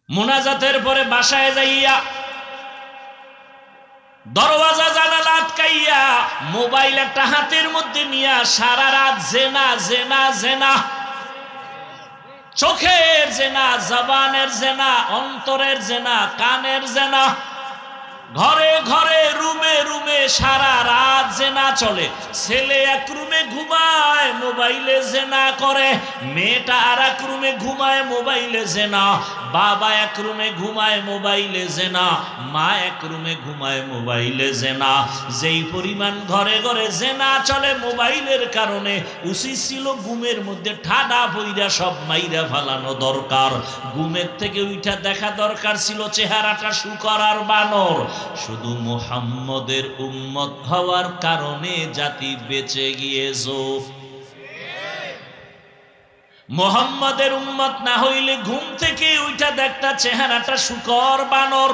মুনাজাতের পরে বাসায় যাইয়া দরওয়াজা জানালা আটকাইয়া মোবাইল একটা হাতের মধ্যে নিয়া সারা রাত জেনা জেনা জেনা, চোখের জেনা, জবানের জেনা, অন্তরের জেনা, কানের জেনা, ঘরে ঘরে রুমে রুমে সারা রাত জেনা চলে। ছেলে এক রুমে ঘুমায় মোবাইলে জেনা করে, মেয়েটা আর এক রুমে ঘুমায় মোবাইলে জেনা, বাবা এক রুমে ঘুমায় মোবাইলে জেনা, মা এক রুমে ঘুমায় মোবাইলে জেনা। যেই পরিমাণ ঘরে ঘরে জেনা চলে মোবাইলের কারণে, উচিত ছিল ঘুমের মধ্যে ঠাডা বইরা সব মাইরা ফালানো দরকার। ঘুমের থেকে উঠা দেখা দরকার ছিল চেহারাটা শুকর আর বানর। শুধু মুহাম্মদের উম্মত হওয়ার কারণে জাতি বেঁচে গিয়েছো। মুহাম্মদের উম্মত না হইলে ঘুম থেকে উঠা দেখতা চেহারাটা শুকর বানর।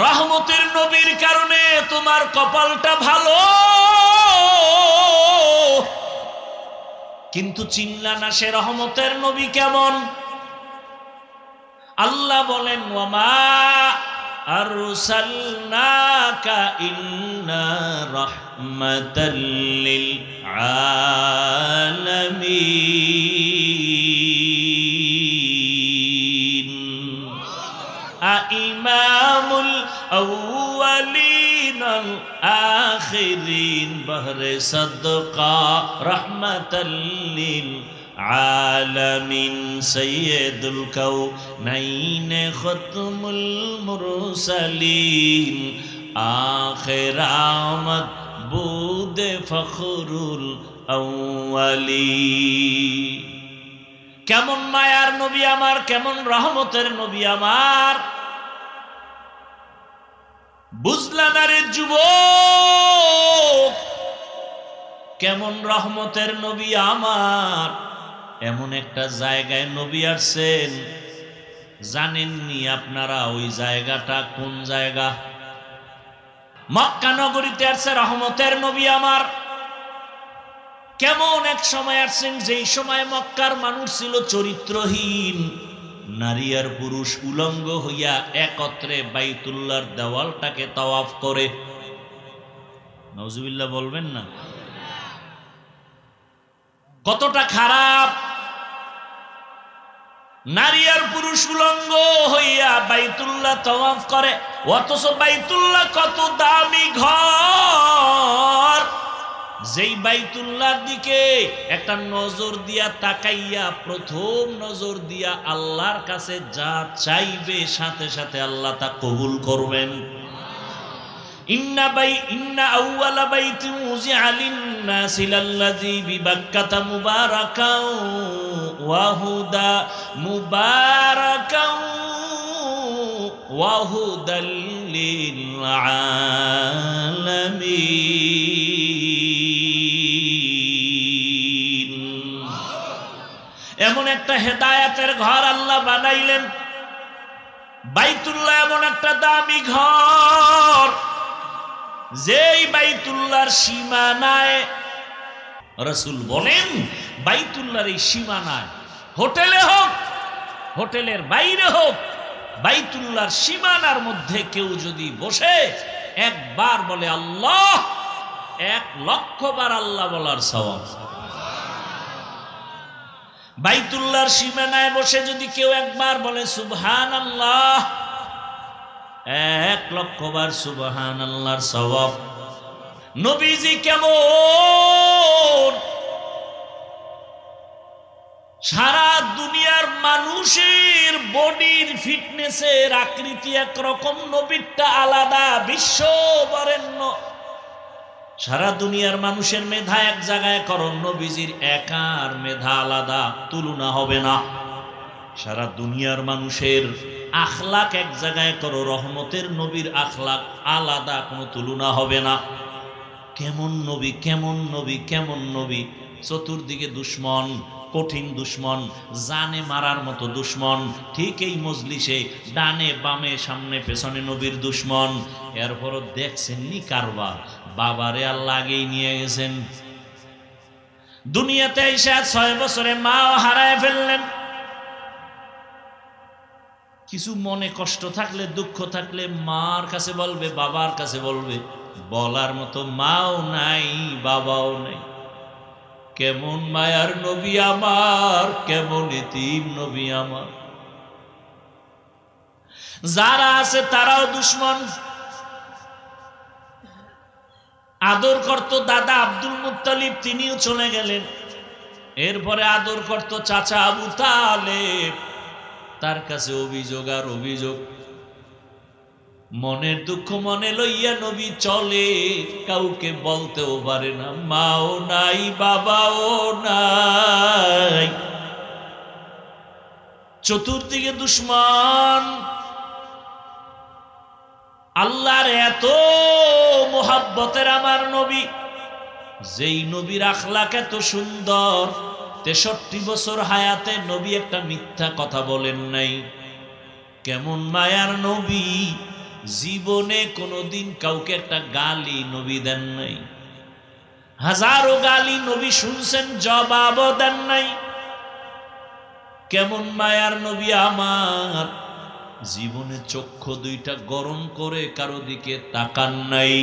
রহমতের নবীর কারণে তোমার কপালটা ভালো, কিন্তু চিনলা না সে রহমতের নবী কেমন। আল্লাহ বলেন ওয়ামা আরসালনাকা ইল্লা রাহমাতাল লিল আলামিন। ইমামুল আউয়ালিন ওয়াল আখিরিন বহরে সাদকা রাহমাতাল লিল আলামিন সাইয়্যিদুল কাউনাইন খতমুল মুরসালিন আখির আমদ বুদে ফখরুল আউয়ালিন। কেমন মায়ার নবী আমার, কেমন রহমতের নবী আমার। বুঝলা না রে যুবক, কেমন রহমতের নবী আমার। এমন একটা জায়গায় নবী আসছেন, জানেননি আপনারা ওই জায়গাটা কোন জায়গা? মক্কা নগরীতে আসছে রহমতের নবী আমার। কেমন এক সময় আসছেন যেই সময় মক্কার মানুষ ছিল চরিত্রহীন, নারী আর পুরুষ উলঙ্গ হইয়া একত্রে বাইতুল্লাহর দেওয়ালটাকে তাওয়াফ করে। নাউজুবিল্লাহ বলবেন না? কতটা খারাপ! নারী আর পুরুষ উলঙ্গ হইয়া বাইতুল্লাহ তাওয়াফ করে, অথচ বাইতুল্লাহ কত দামি ঘর। যেই বাইতুল্লাহর দিকে একটা নজর দিয়া তাকাইয়া, প্রথম নজর দিয়া আল্লাহর কাছে যা চাইবে সাথে সাথে আল্লাহ তা কবুল করবেন। ইন্না আউওয়ালা বাইতিন উযিআ লিন-নাসি লাল্লাযী বিবাক্কাতা মুবারাকাও ওয়া হুদা মুবারাকাও ওয়া হুদাল লিল আলামিন। এমন একটা হেদায়েতের ঘর আল্লাহ বানাইলেন। বাইতুল্লাহ এমন একটা দামি ঘর, যেই বাইতুল্লাহর সীমানায় রাসূল বলেন, বাইতুল্লাহর এই সীমানায়, হোটেলে হোক হোটেলের বাইরে হোক, বাইতুল্লাহর সীমানার মধ্যে কেউ যদি বসে একবার বলে আল্লাহ, 1,00,000 বার আল্লাহ বলার সওয়াব। বাইতুল্লাহর সীমানায় বসে যদি কেউ একবার বলে সুবহানাল্লাহ, 1,00,000 বার সুবহানাল্লাহর সওয়াব। নবীজি কেমন! সারা দুনিয়ার মানুষের বডির ফিটনেসের আকৃতি একরকম, নবীরটা আলাদা, বিশ্ব বরেণ্য। সারা দুনিয়ার মানুষের মেধা এক জায়গায় করো, নবীজির একার মেধা আলাদা, তুলনা হবে না। সারা দুনিয়ার মানুষের আখলাক এক জায়গায় করো, রহমতের নবীর আখলাক আলাদা, কোনো তুলনা হবে না। কেমন নবী, কেমন নবী, কেমন নবী! চতুর্দিকে দুশ্মন, কঠিন দুশ্মন, জানে মারার মতো দুশ্মন। ঠিক এই মজলিসে ডানে বামে সামনে পেছনে নবীর দুশ্মন। এরপরও দেখছেননি কারবার, বাবারে আল্লাহ আগেই নিয়ে গেছেন। দুনিয়াতে এসে 6 বছরে মাও হারায় ফেললেন। কিছু মনে কষ্ট থাকলে, দুঃখ থাকলে মার কাছে বলবে, বাবার কাছে বলবে। বলার মতো মাও নাই, বাবাও নাই। কেমন মায়ার নবী আমার, কেমন এতিম নবী আমার। যারা আছে তারাও দুশ্মন। আদর করত দাদা আব্দুল মুত্তালিব, তিনিও চলে গেলেন। এরপরে আদর করত চাচা আবু তালেব, তার কাছে অভিযোগ আর অভিযোগ। মনের দুঃখ মনে লইয়া নবী চলে, কাউকে বলতেও পারে না, মাও নাই, বাবাও নাই। চতুর্দিকে দুশ্মন। আল্লাহর এত মোহাব্বতের আমার নবী, যেই নবীর আখলাক এত সুন্দর, 63 বছর হায়াতে নবী একটা মিথ্যা কথা বলেন নাই। কেমন মায়ার নবী, জীবনে কোনোদিন কাউকে একটা গালি নবী দেন নাই। হাজারো গালি নবী শুনছেন, জবাবও দেন নাই। কেমন মায়ার নবী আমার, জীবনে চক্ষু দুইটা গরম করে কারো দিকে তাকান নাই।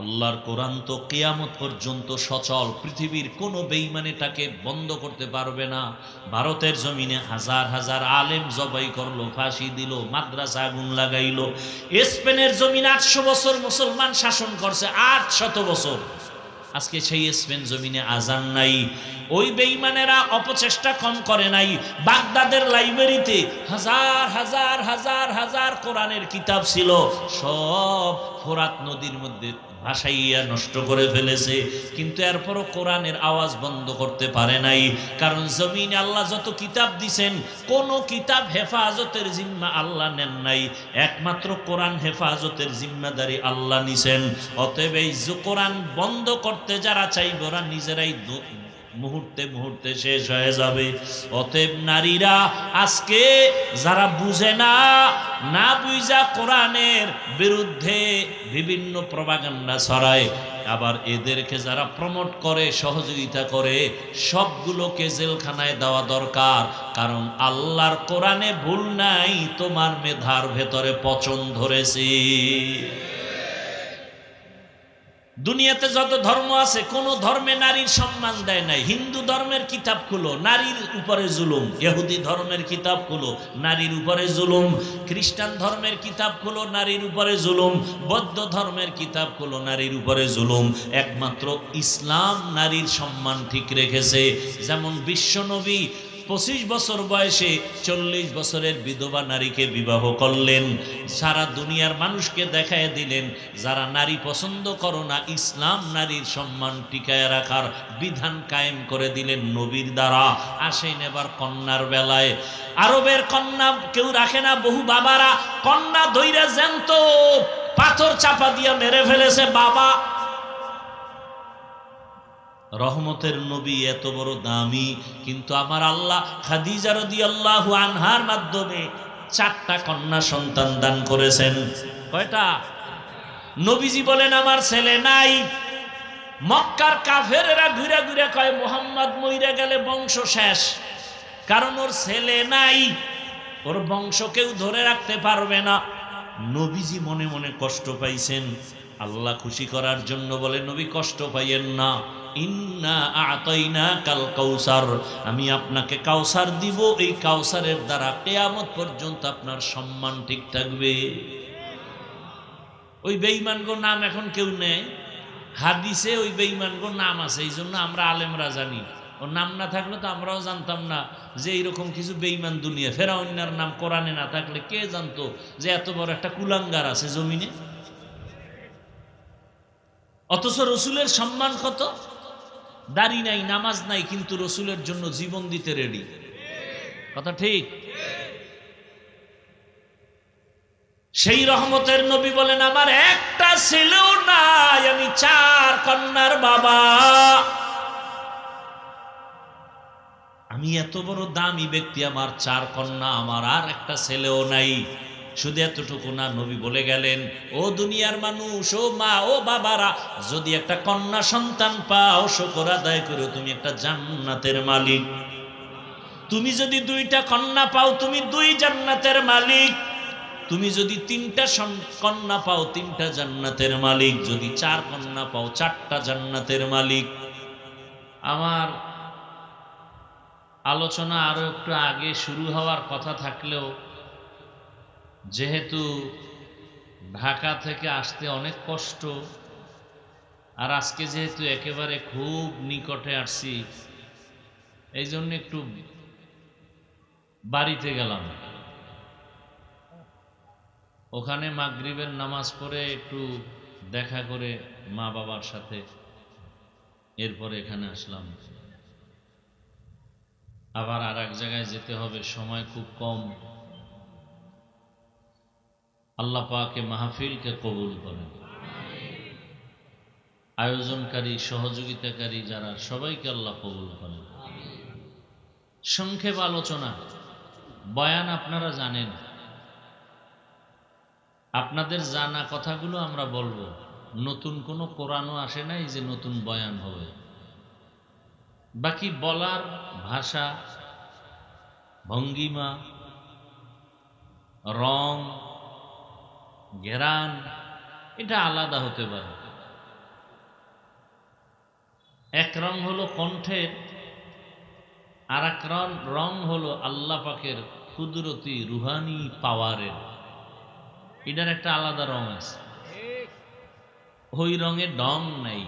আল্লাহর কোরআন তো কিয়ামত পর্যন্ত সচল, পৃথিবীর কোনো বেঈমান এটাকে বন্ধ করতে পারবে না। ভারতের জমিনে হাজার হাজার আলেম জবাই করলো, ফাঁসি দিল, মাদ্রাসা আগুন লাগাইলো। স্পেনের জমিনে 800 বছর মুসলমান শাসন করছে, 800 বছর। আজকে সেই স্পেন জমিনে আজান নাই। ওই বেঈমানেরা অপচেষ্টা কম করে নাই। বাগদাদের লাইব্রেরিতে হাজার হাজার হাজার হাজার কোরআনের কিতাব ছিল, সব ফোরাত নদীর মধ্যে ভাসাইয়া নষ্ট করে ফেলেছে। কিন্তু এরপরও কোরআনের আওয়াজ বন্ধ করতে পারে নাই। কারণ জমিনে আল্লাহ যত কিতাব দিছেন, কোন কিতাব হেফাজতের জিম্মা আল্লাহ নেন নাই, একমাত্র কোরআন হেফাজতের জিম্মাদারি আল্লাহ নিছেন। অতএব এই কোরআন বন্ধ করতে যারা চাইবে, ওরা নিজেরাই মুহূর্তে মুহূর্তে শেষ হয়ে যাবে। অতএব নারীরা আজকে যারা বুঝে না, না বুঝা কোরআনের বিরুদ্ধে বিভিন্ন প্রপাগান্ডা ছড়ায়, আবার এদেরকে যারা প্রমোট করে, সহযোগিতা করে, সবগুলোকে জেলখানায় দেওয়া দরকার। কারণ আল্লাহর কোরআনে ভুল নাই, তোমার মেধার ভেতরে পচন ধরেছে। দুনিয়াতে যত ধর্ম আছে, কোন ধর্মে নারীর সম্মান দেয় নাই। হিন্দু ধর্মের কিতাব খুলো, নারীর উপরে জুলুম। ইহুদি ধর্মের কিতাব খুলো, নারীর উপরে জুলুম। খ্রিস্টান ধর্মের কিতাব খুলো, নারীর উপরে জুলুম। বৌদ্ধ ধর্মের কিতাব খুলো, নারীর উপরে জুলুম। একমাত্র ইসলাম নারীর সম্মান ঠিক রেখেছে। যেমন বিশ্বনবী 25 বছর বয়সে 40 বছরের বিধবা নারীকে বিবাহ করলেন। সারা দুনিয়ার মানুষকে দেখায় দিলেন, যারা নারী পছন্দ করো না, ইসলাম নারীর সম্মান টিকায় রাখার বিধান কায়েম করে দিলেন নবীর দ্বারা। আসেন এবার কন্যার বেলায়। আরবের কন্যা কেউ রাখে না, বহু বাবারা কন্যা ধইরা জ্যান্ত পাথর চাপা দিয়া মেরে ফেলেছে বাবা। রহমতের নবী এত বড় দামি, কিন্তু আমার আল্লাহ খাদিজা রাদিয়াল্লাহু আনহার মাধ্যমে 4টা কন্যা সন্তান দান করেছেন। কয়টা? নবীজি বলেন আমার ছেলে নাই। মক্কার কাফেরেরা ঘুরে ঘুরে কয় মুহাম্মদ মইরা গেলে বংশ শেষ, কারণ ওর ছেলে নাই, ওর বংশ কেউ ধরে রাখতে পারবে না। নবীজি মনে মনে কষ্ট পাইছেন। আল্লাহ খুশি করার জন্য বলে, নবী কষ্ট পাইয়েন না, ইন্না আতাইনাকাল কাউসার, আমি আপনাকে কাউসার দিব। এই কাউসারের দ্বারা কিয়ামত পর্যন্ত আপনার সম্মান ঠিক থাকবে। ওই বেঈমানগো নাম এখন কেউ নেই, হাদিসে ওই বেঈমানগো নাম আছে, এই জন্য আমরা আলেমরা জানি। ওর নাম না থাকলে তো আমরাও জানতাম না যে এইরকম কিছু বেঈমান দুনিয়া। ফেরাউনের নাম কোরআনে না থাকলে কে জানতো যে এত বড় একটা কুলাঙ্গার আছে জমিনে। অথচ রসুলের সম্মান কত? দাড়ি নাই, নামাজ নাই, কিন্তু রসুলের জন্য জীবন দিতে রেডি। কথা ঠিক? সেই রহমতের নবী বলেন আমার একটা ছেলেও নাই, আমি 4 কন্যার বাবা। আমি এত বড় দামি ব্যক্তি, আমার 4 কন্যা, আমার আর একটা ছেলেও নাই। শুধু এতটুকু না, নবী বলে গেলেন, ও দুনিয়ার মানুষ, ও মা, ও বাবারা, যদি একটা কন্যা সন্তান পাও, শুকর আদায় করো, তুমি একটা জান্নাতের মালিক। তুমি যদি 2টা কন্যা পাও তুমি 2 জান্নাতের মালিক, তুমি যদি 3টা কন্যা পাও 3টা জান্নাতের মালিক, যদি 4 কন্যা পাও 4টা জান্নাতের মালিক। আমার আলোচনা আরো একটু আগে শুরু হওয়ার কথা থাকলেও যেহেতু ঢাকা থেকে আসতে অনেক কষ্ট, আর আজকে যেহেতু একেবারে খুব নিকটে আসছি, এই জন্য একটু বাড়িতে গেলাম। ওখানে মাগরিবের নামাজ পড়ে একটু দেখা করে মা বাবার সাথে, এরপরে এখানে আসলাম। আবার আর এক জায়গায় যেতে হবে, সময় খুব কম। আল্লাহ পাকে মাহফিলকে কবুল করেন, আয়োজনকারী সহযোগিতাকারী যারা সবাইকে আল্লাহ কবুল করেন। সংক্ষেপ আলোচনা, বয়ান আপনারা জানেন, আপনাদের জানা কথাগুলো আমরা বলবো। নতুন কোনো কোরআনও আসে নাই যে নতুন বয়ান হবে। বাকি বলার ভাষা, ভঙ্গিমা, রং, ঘেরান এটা আলাদা হতে পারে। এক রং হলো কণ্ঠের, আর এক রং হলো আল্লাহ পাকের কুদরতি রুহানি পাওয়ারের। এটার একটা আলাদা রং আছে, ওই রঙে ঢং নাই।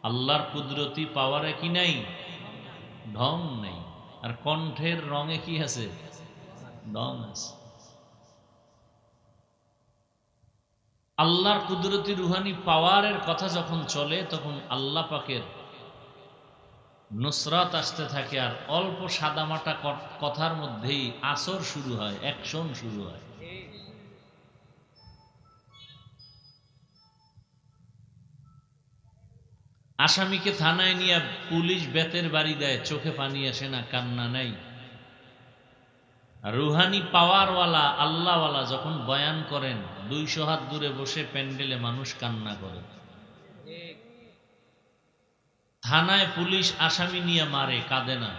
আল্লাহর কুদরতি পাওয়ারে কি নাই? ঢং নাই। আর কণ্ঠের রঙে কি আছে? ঢং আছে। আল্লাহর কুদরতি রুহানি পাওয়ারের কথা যখন চলে তখন আল্লাহ পাকের নুসরাত আসতে থাকে, আর অল্প সাদামাটা কথার মধ্যেই আসর শুরু হয়, অ্যাকশন শুরু হয়। আসামিকে থানায় নিয়ে পুলিশ বেতের বাড়ি দেয়, চোখে পানি আসে না, কান্না নাই। রুহানি পাওয়ারওয়ালা আল্লাহওয়ালা যখন বয়ান করেন, 200 হাত দূরে বসে প্যান্ডেলে মানুষ কান্না করে। থানায় পুলিশ আসামি নিয়ে মারে, কাঁদে না।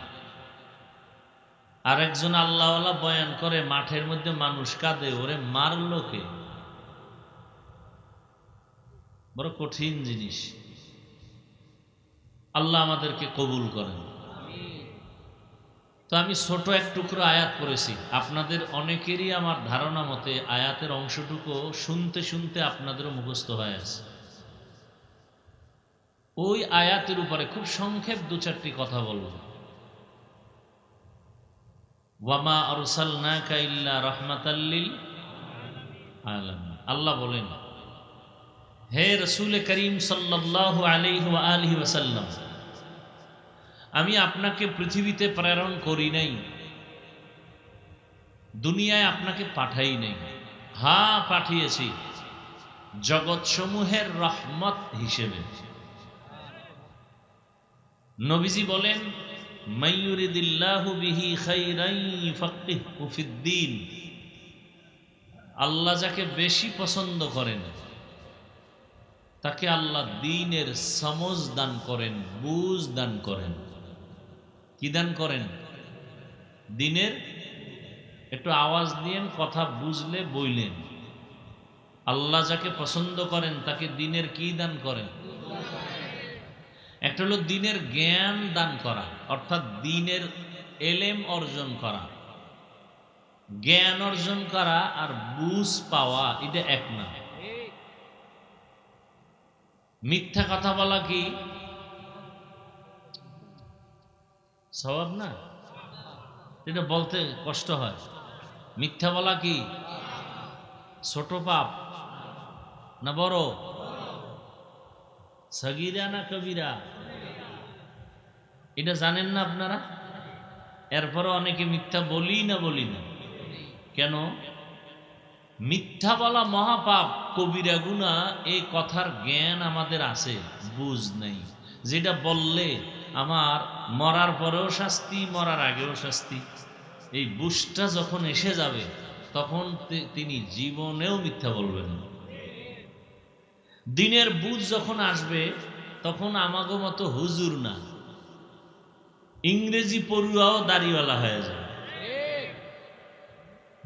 আর একজন আল্লাহওয়ালা বয়ান করে, মাঠের মধ্যে মানুষ কাঁদে, ওরে মারলো কে? বড় কঠিন জিনিস। আল্লাহ আমাদেরকে কবুল করেন। তো আমি ছোট এক টুকরো আয়াত পড়েছি, আপনাদের অনেকেরই আমার ধারণা মতে আয়াতের অংশটুকু শুনতে শুনতে আপনাদেরও মুখস্থ হয়ে আছে। ওই আয়াতের উপরে খুব সংক্ষেপ 2-4টি কথা বলবো। ওয়ামা আরসালনাকা ইল্লা রাহমাতাল লিল আলামিন। আল্লাহ বলেন, হে রাসূল করিম সাল্লাল্লাহু আলাইহি ওয়া আলিহি ওয়াসাল্লাম, আমি আপনাকে পৃথিবীতে প্রেরণ করি নাই, দুনিয়ায় আপনাকে পাঠাই নাই। হ্যাঁ, পাঠিয়েছি জগৎসমূহের রহমত হিসেবে। নবীজি বলেন, মাইয়ুরিদিল্লাহু বিহি খাইরান ইউফাক্কিহু ফিদ্দীন। আল্লাহ যাকে বেশি পছন্দ করেন তাকে আল্লাহ দ্বীনের সমঝ দান করেন, বুঝ দান করেন। কি দান করেন? দ্বীনের, একটু আওয়াজ দিয়েন, কথা বুঝলে বইলেন। আল্লাহ যাকে পছন্দ করেন তাকে দ্বীনের কি দান করেন? একটা হলো দ্বীনের জ্ঞান দান করা, অর্থাৎ দ্বীনের এলেম অর্জন করা। জ্ঞান অর্জন করা আর বুঝ পাওয়া এটা এক না। মিথ্যা কথা বলা কি সওয়াব না? এটা বলতে কষ্ট হয়। মিথ্যা বলা কি ছোট পাপ না বড়? সগীরা না কবিরা? এটা জানেন না আপনারা? এরপরে অনেকে মিথ্যা বলি না কেন? মিথ্যা বলা মহাপাপ, কবিরা গুনাহ। এই কথার জ্ঞান আমাদের আছে, বুঝ নেই। যেটা বললে আমার মরার পরেও শাস্তি, মরার আগেও শাস্তি। এই বুঝটা যখন এসে যাবে তখন তিনি জীবনেও মিথ্যা বলবেন না। দিনের বুঝ যখন আসবে তখন আমাগো মতো হুজুর না, ইংরেজি পড়ুয়াও দাড়িওয়ালা হয়ে যায়।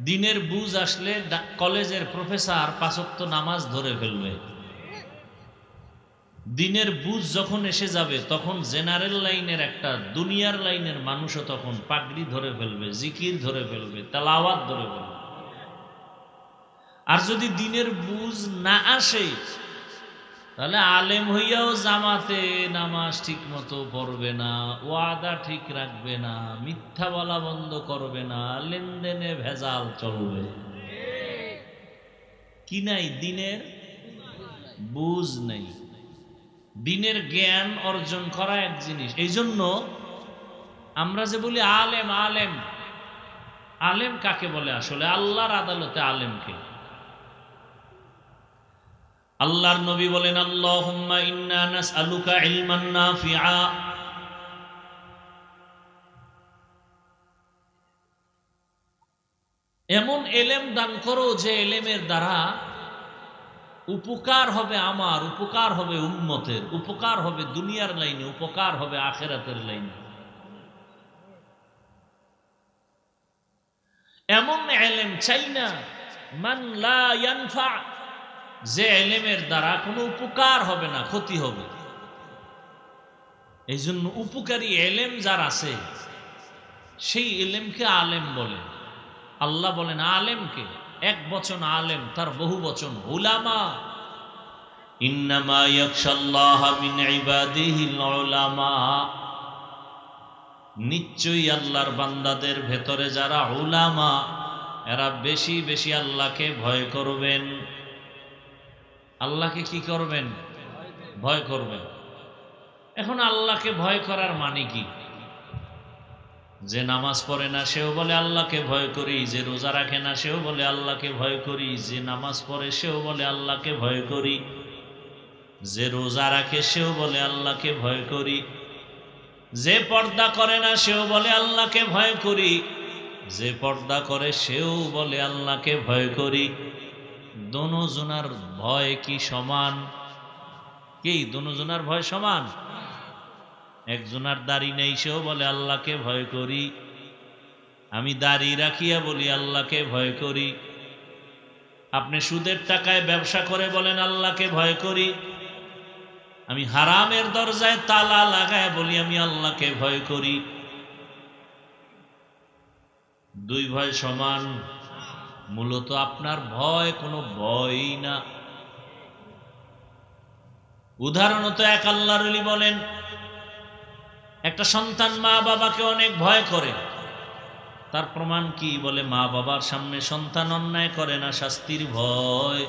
দিনের বুঝ আসলে কলেজের প্রফেসর ৫ ওয়াক্ত নামাজ ধরে ফেলবে। দিনের বুঝ যখন এসে যাবে তখন জেনারেল লাইনের একটা দুনিয়ার লাইনের মানুষও তখন পাগড়ি ধরে ফেলবে, জিকির ধরে ফেলবে, তেলাওয়াত ধরে ফেলবে। আর যদি দিনের বুঝ না আসে তাহলে আলেম হইয়াও জামাতে নামাজ ঠিক মতো পড়বে না, ওয়াদা ঠিক রাখবে না, মিথ্যা বলা বন্ধ করবে না, লেনদেনে ভেজাল চলবে। কি নাই? দিনের বুঝ নেই। দিনের জ্ঞান অর্জন করা এক জিনিস। এই জন্য আমরা যে বলি আলেম আলেম, আলেম কাকে বলে? আসলে আল্লাহর আদালতে আলেমকে। আল্লাহর নবী বলেন, আল্লাহুম্মা ইন্না নাসআলুকা ইলমান নাফিআ, এমন এলেম দান করো যে এলেমের দ্বারা উপকার হবে আমার, উপকার হবে উম্মতের, উপকার হবে দুনিয়ার লাইনে, উপকার হবে আখিরাতের লাইনে। এমন এলেম চাই না মান লা ইয়ানফা, যে এলেমের দ্বারা কোনো উপকার হবে না, ক্ষতি হবে। এই জন্য উপকারী এলেম যার আছে সেই এলেমকে আলেম বলে। আল্লাহ বলেন আলেমকে, এক বচন আলেম, তার বহু বচন উলামা। ইন্নামা ইয়াখশাল্লাহা মিন ইবাদিহিল উলামা, নিশ্চয়ই আল্লাহর বান্দাদের ভেতরে যারা উলামা এরা বেশি বেশি আল্লাহকে ভয় করবেন। আল্লাহকে কি করবেন? ভয় করবেন। এখন আল্লাহকে ভয় করার মানে কি? যে নামাজ পড়ে না সেও বলে আল্লাহকে ভয় করি, যে রোজা রাখে না সেও বলে আল্লাহকে ভয় করি, যে নামাজ পড়ে সেও বলে আল্লাহকে ভয় করি, যে রোজা রাখে সেও বলে আল্লাহকে ভয় করি, যে পর্দা করে না সেও বলে আল্লাহকে ভয় করি, যে পর্দা করে সেও বলে আল্লাহকে ভয় করি। দোনোজনার ভয় কি সমান? কি দোনোজনার ভয় সমান? একজনার দাড়ি নেই সেও বলে আল্লাহকে ভয় করি, আমি দাড়ি রাখিয়া বলি আল্লাহকে ভয় করি। আপনি সুদের টাকায় ব্যবসা করে বলেন আল্লাহকে ভয় করি, আমি হারামের দরজায় তালা লাগায় বলি আমি আল্লাহকে ভয় করি। দুই ভয় সমান? মূলত আপনার ভয় কোনো ভয়ই না। উদাহরণত এক আল্লাহর ওলি বলেন, একটা সন্তান মা বাবাকে অনেক ভয় করে, তার প্রমাণ কি? বলে মা বাবার সামনে সন্তান অন্যায় করে না, শাস্তির ভয়।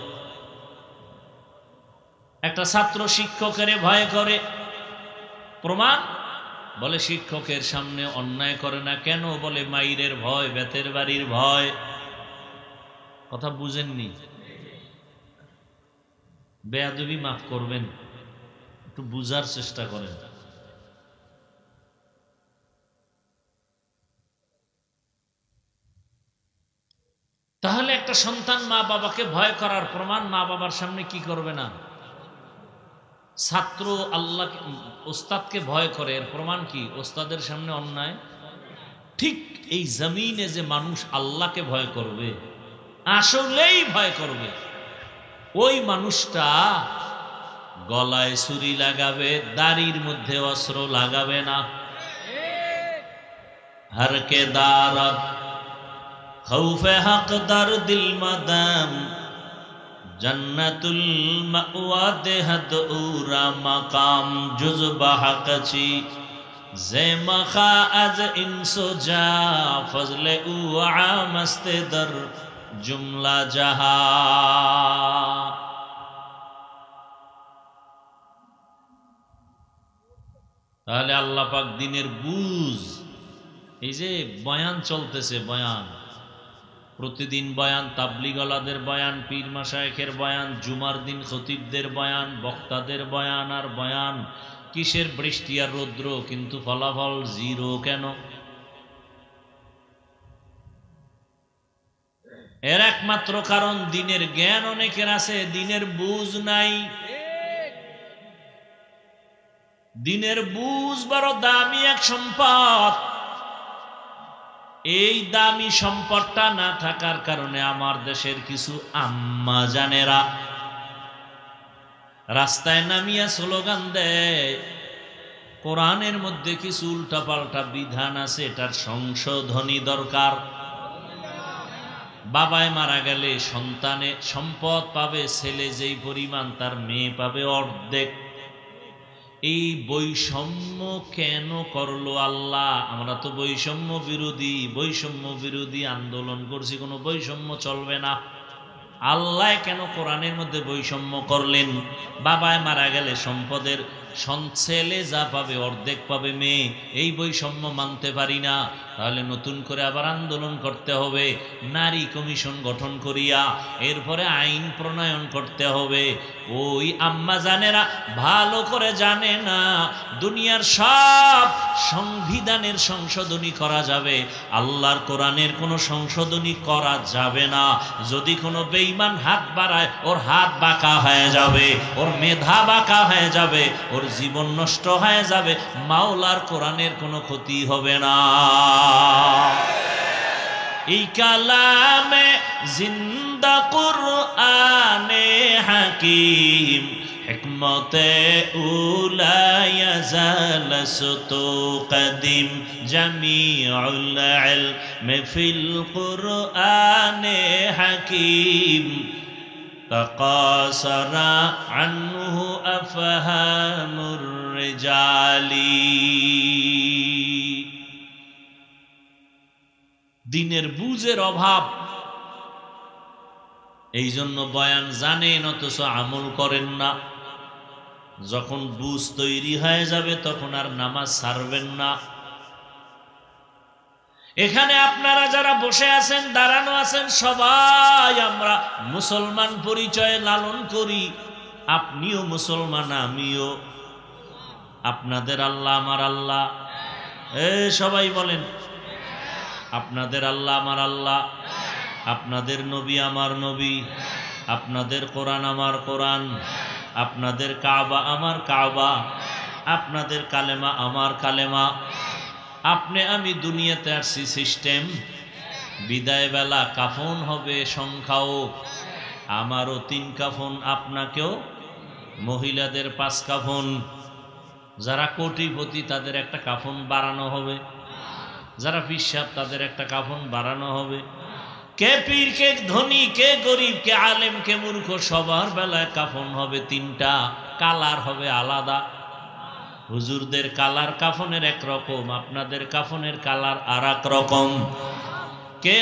একটা ছাত্র শিক্ষকের ভয় করে, প্রমাণ? বলে শিক্ষকের সামনে অন্যায় করে না। কেন? বলে মাইরের ভয়, বেতের বাড়ির ভয়। কথা বুঝেননি? বেয়াদবি মাফ করবেন, একটু বুঝার চেষ্টা করেন। তাহলে একটা সন্তান মা বাবাকে ভয় করার প্রমাণ মা বাবার সামনে কি করবে না? ছাত্র আল্লাহ ওস্তাদকে ভয় করে, এর প্রমাণ কি? ওস্তাদের সামনে অন্যায়। ঠিক এই জমিনে যে মানুষ আল্লাহকে ভয় করবে, আসলেই ভয় করবে, ওই মানুষটা গলায় ছুরি লাগাবে, দাড়ির মধ্যে অস্ত্র লাগাবে না। হরকে দারদ খৌফে হক দার দিল মাদাম, জন্নতুল মাওয়া দেহদ উরা মাকাম জুজবা হকচি, জে মখা আজ ইনসো যা ফজলে উ আমস্তে দর জুমলা জাহা। তাহলে আল্লাহ পাক দিনের বুঝ, এই যে বয়ান চলতেছে, বয়ান প্রতিদিন বয়ান, তাবলিগওয়ালাদের বয়ান, পীর মাশায়েখের বয়ান, জুমার দিন খতিবদের বয়ান, বক্তাদের বয়ান আর বয়ান, কিসের বৃষ্টি আর রৌদ্র, কিন্তু ফলাফল জিরো। কেন? এর একমাত্র কারণ দিনের জ্ঞান অনেকের আছে, দিনের বুঝ নাই। দিনের বুঝ বড় দামি এক সম্পদ। এই দামি সম্পদটা না থাকার কারণে আমার দেশের কিছু আম্মা জানেরা রাস্তায় নামিয়া স্লোগান দেয়, কোরআনের মধ্যে কিছু উল্টাপাল্টা বিধান আছে, এটার সংশোধনী দরকার। বাবায় মারা গেলে সন্তানে সম্পদ পাবে ছেলে যেই পরিমাণ, তার মেয়ে পাবে অর্ধেক। এই বৈষম্য কেন করলো আল্লাহ? আমরা তো বৈষম্য বিরোধী আন্দোলন করছি, কোনো বৈষম্য চলবে না। আল্লাহ কেন কোরআনের মধ্যে বৈষম্য করলেন? বাবায় মারা গেলে সম্পদের ছেলে যা পাবে অর্ধেক পাবে মেয়ে, এই বৈষম্য মানতে পারি না। তাহলে নতুন করে আবার আন্দোলন করতে হবে, নারী কমিশন গঠন করিয়া এরপরে আইন প্রণয়ন করতে হবে। ওই আম্মা জানেরা ভালো করে জানে না, দুনিয়ার সব সংবিধানের সংশোধনী করা যাবে, আল্লাহর কোরআনের কোনো সংশোধনী করা যাবে না। যদি কোনো বেঈমান হাত বাড়ায়, ওর হাত বাঁকা হয়ে যাবে, ওর মেধা বাঁকা হয়ে যাবে, ওর জীবন নষ্ট হয়ে যাবে, মাওলার কোরআনের কোনো ক্ষতি হবে না। এই কালামে জিন্দা কুরআনে হাকিম হিকমতে উলা ইয়াজাল সুতু কদিম জামিউল ইলম ফিল কুরআনে হাকিম তাকাসারা আনহু আফহামুর রিজালি। দিনের বুঝের অভাব, এই জন্য বয়ান জানেন অথচ আমল করেন না। যখন বুঝ তৈরি হয়ে যাবে তখন আর নামাজ ছাড়বেন না। এখানে আপনারা যারা বসে আছেন, দাঁড়ানো আছেন, সবাই আমরা মুসলমান পরিচয় লালন করি। আপনিও মুসলমান, আমিও। আপনাদের আল্লাহ আমার আল্লাহ, সবাই বলেন আপনাদের আল্লাহ আমার আল্লাহ, আপনাদের নবী আমার নবী, আপনাদের কোরআন আমার কোরআন, আপনাদের কাবা আমার কাবা, আপনাদের কালেমা আমার কালেমা। আপনি আমি দুনিয়াতে আসছি সিস্টেম, বিদায় বেলা কাফন হবে সংখ্যাও, আমারও 3 কাফন, আপনাকেও, মহিলাদের 5 কাফন। যারা কোটিপতি তাদের একটা কাফন বাড়ানো হবে, যারা পিসাব তাদের একটা কাফন বাড়ানো হবে। কে পীর, কে ধনী, কে গরিব, কে আলেম, কে মূর্খ, সবার বেলায় কাফন হবে 3টা, কালার হবে আলাদা। হুজুরদের কালার কাফনের এক রকম, আপনাদের কাফনের কালার আর এক রকম। কে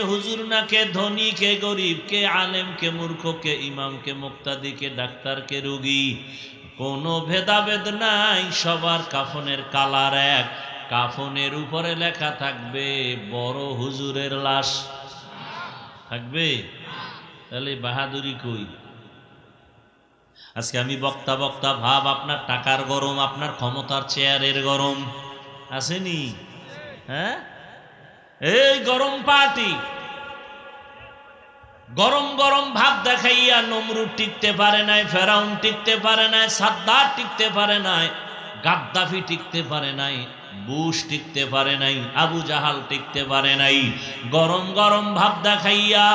হুজুর না, কে ধনী, কে গরিব, কে আলেম, কে মূর্খ, কে ইমাম, কে মুক্তাদি, কে ডাক্তার, কে রোগী, কোনো ভেদাভেদ নাই, সবার কাফনের কালার এক। কাফনের উপরে লেখা থাকবে বড় হুজুরের লাশ, থাকবে? তাহলে বাহাদুরি কই? আজকে আমি বক্তা ভাব, আপনার টাকার গরম, আপনার ক্ষমতার চেয়ারের গরম আসেনি? হ্যাঁ, এই গরম পার্টি, গরম ভাব দেখাইয়া নমরুদ টিকতে পারে নাই, ফেরাউন টিকতে পারে নাই, সাদ্দার টিকতে পারে নাই, গাদ্দাফি টিকতে পারে নাই, বুশ টিকতে পারে নাই, আবু জাহাল টিকতে পারে নাই। গরম ভাব দেখাইয়া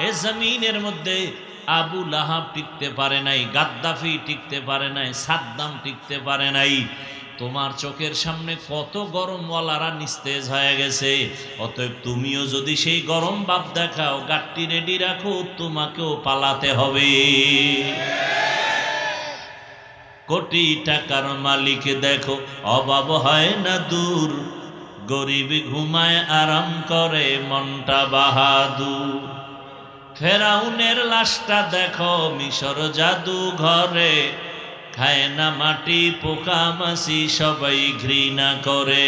এ জমিনের মধ্যে আবু লাহাব টিকতে পারে নাই, গাদ্দাফি টিকতে পারে নাই, সাদ্দাম টিকতে পারে নাই। তোমার চোখের সামনে কত গরমওয়ালারা নিস্তেজ হয়ে গেছে। অতএব তুমিও যদি সেই গরম ভাব দেখাও, গাট্টি রেডি রাখো, তোমাকেও পালাতে হবে। কোটি টাকার মালিক দেখো, অভাব হয় না দূর, গরিব ঘুমায় আরাম করে, মনটা বাহাদুর। ফেরাউনের লাশটা দেখো মিশর জাদু ঘরে, খায় না মাটি পোকা মাছি, সবাই ঘৃণা করে।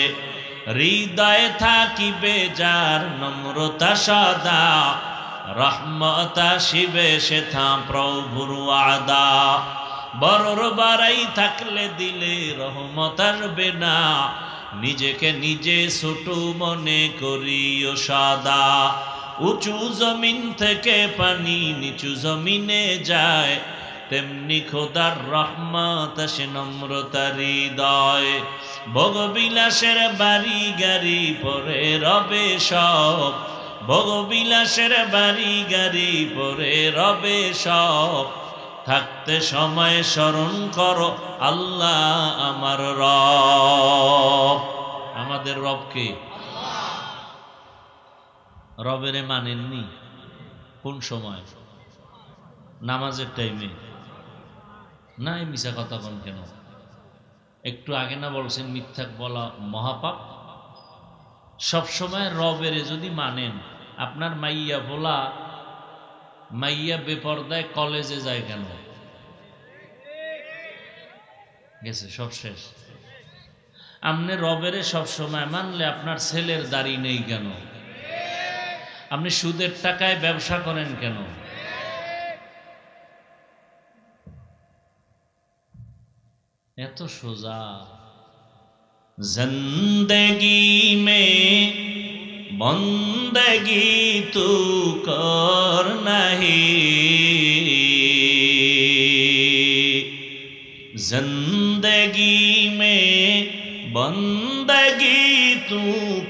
হৃদয়ে থাকিবে যার নম্রতা সদা, রহমত আসিবে সেথা প্রভুর ওয়াদা। বড়র বাড়াই থাকলে দিলে রহমত আসবে না, নিজেকে নিজে ছোট মনে করিও সদা। উঁচু জমিন থেকে পানি নিচু জমিনে যায়, তেমনি খোদার রহমত আসে নম্রতার হৃদয়। ভোগবিলাসের বাড়ি গাড়ি পরে রবে সব, ভোগবিলাসের বাড়ি গাড়ি পরে রবে সব। থাকতে সময় স্মরণ করো আল্লাহ আমার রব। আমাদের রবকে, রবেরে মানেননি কোন সময়? নামাজের টাইমে। না, মিশা কথা বল কেন? একটু আগে না বলছেন মিথ্যা বলা মহাপাপ? সবসময় রবেরে যদি মানেন, আপনার মাইয়া বলা, মাইয়া বেপরদায় কলেজে যায় কেন? গেছে, সব শেষ। আপনি রবেরে সবসময় মানলে আপনার ছেলের দাড়ি নেই কেন? আপনি সুদের টাকায় ব্যবসা করেন কেন? এত সোজা। জিন্দেগি মে বন্দেগি তু কর নাহি, जिंदगी में बंदगी तू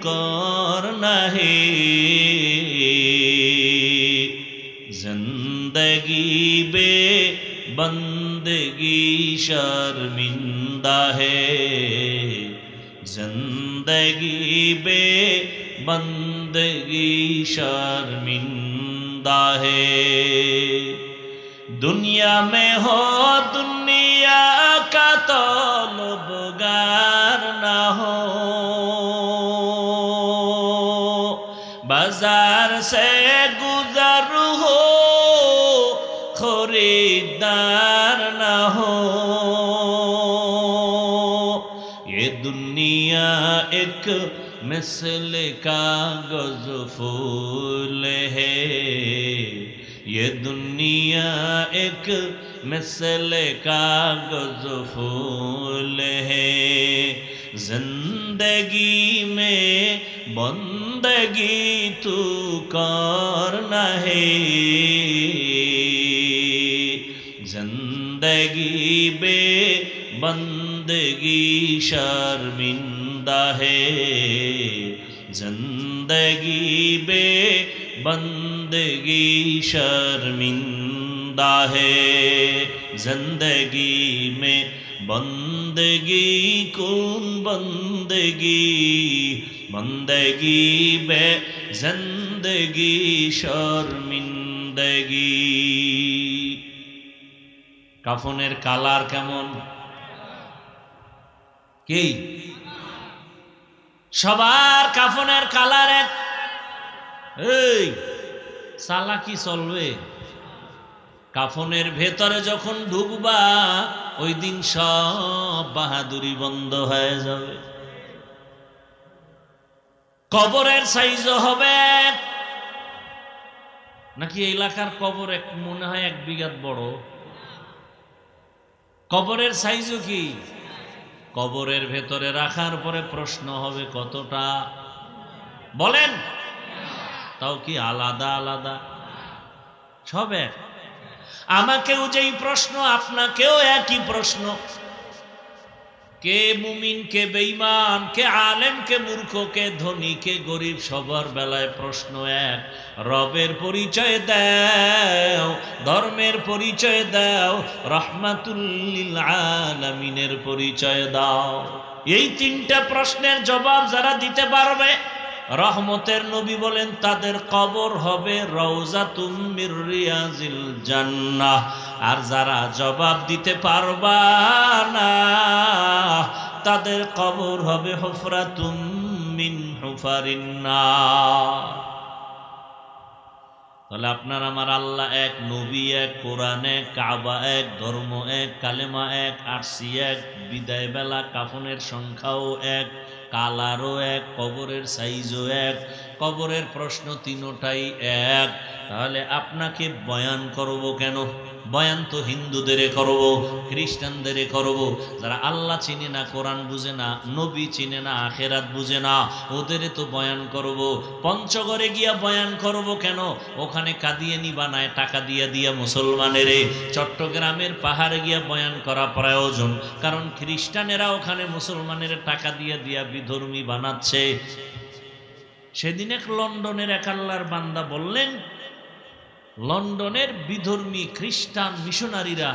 कर नहीं, जिंदगी बे बंदगी शर्मिंदा है, जिंदगी बे बंदगी शर्मिंदा है। दुनिया में हो दुनिया का तलबगार ना हो, बाजार से गुजर हो खरीदार ना हो। ये दुनिया एक मिसल कागज फूल है, ये दुनिया एक मिसल कागज फूल है, जिंदगी में बंदगी तू करना है, जिंदगी बे बंदगी शर्मिंदा है, जिंदगी बे बंदगी शर्मिंदा है। जिंदगी में बंदगी कौन बंदगी, बंदगी बे जिंदगी शर्मिंदगी। কাফনের কালার কেমন? কি সবার কাফনের কালার এক? এই সালা কি চলবে? কাফনের ভেতরে যখন ঢুকবা ওই দিন সব বাহাদুরি বন্ধ হয়ে যাবে। কবরের সাইজও হবে নাকি এলাকার কবর এক মনে হয় 1 বিঘাত বড়। কবরের সাইজও কি? কবরের ভেতরে রাখার পরে প্রশ্ন হবে কতটা বলেন? তাও কি আলাদা আলাদা? সব এক। আমাকেও যেই প্রশ্ন আপনাকেও একই প্রশ্ন। কে মুমিন কে বেঈমান, কে আলেম কে মূর্খ, কে ধনী কে গরিব, সবার বেলায় প্রশ্ন এক। রবের পরিচয় দাও, ধর্মের পরিচয় দাও, রাহমাতুল লিল আলামিনের পরিচয় দাও। এই 3টা প্রশ্নের জবাব যারা দিতে পারবে, রহমতের নবী বলেন তাদের কবর হবে রওজাতুম মির রিয়াজিল জান্নাহ। আর যারা জবাব দিতে পারবা না তাদের কবর হবে হুফরাতুম মিন হুফারিন নার। তাহলে আপনার আমার আল্লাহ এক, নবী এক, কোরআন এক, কাবা এক, ধর্ম এক, কালেমা এক, আরশি এক, বিদায় বেলা কাফনের সংখ্যাও এক, কালারও এক, কবরের সাইজও এক, কবরের প্রশ্ন 3টাই এক। তাহলে আপনাকে বয়ান করব কেন? বয়ান তো হিন্দুদের করব, খ্রিস্টানদের করব, যারা আল্লাহ চিনে না, কোরআন বুঝে না, নবী চিনে না, আখেরাত বুঝে না, ওদের তো বয়ান করব। পঞ্চগড়ে গিয়া বয়ান করব কেন? ওখানে কাদিয়ানি বানায় টাকা দিয়া দিয়া মুসলমানের। চট্টগ্রামের পাহাড়ে গিয়া বয়ান করা প্রয়োজন, কারণ খ্রিস্টানেরা ওখানে মুসলমানের টাকা দিয়া দিয়া বিধর্মী বানাচ্ছে। সেদিন এক লন্ডনের এক আল্লাহর বান্দা বললেন, লন্ডনের বিধর্মী খ্রিস্টান মিশনারিরা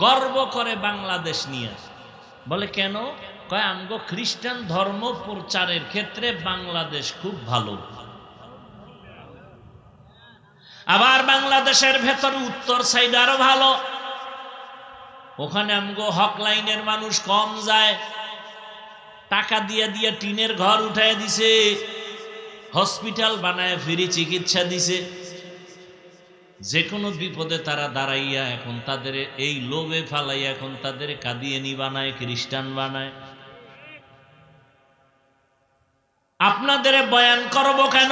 গর্ব করে বাংলাদেশ নিয়ে। বলে কেন? কয় আমগো খ্রিস্টান ধর্ম প্রচারের ক্ষেত্রে বাংলাদেশ খুব ভালো। আবার বাংলাদেশের ভেতরে উত্তর সাইড আরো ভালো, ওখানে আমগো হক লাইনের মানুষ কম যায়, টাকা দিয়ে দিয়ে টিনের ঘর উঠায় দিছে, হসপিটাল বানায় ফ্রি চিকিৎসা দিছে। যে কোনো বিপদে তারা দাঁড়াইয়া এখন তাদের এই লোভে ফালাইয়া এখন তাদের কাদিয়ানি বানায়, খ্রিস্টান বানায়। আপনাদের বয়ান করব কেন?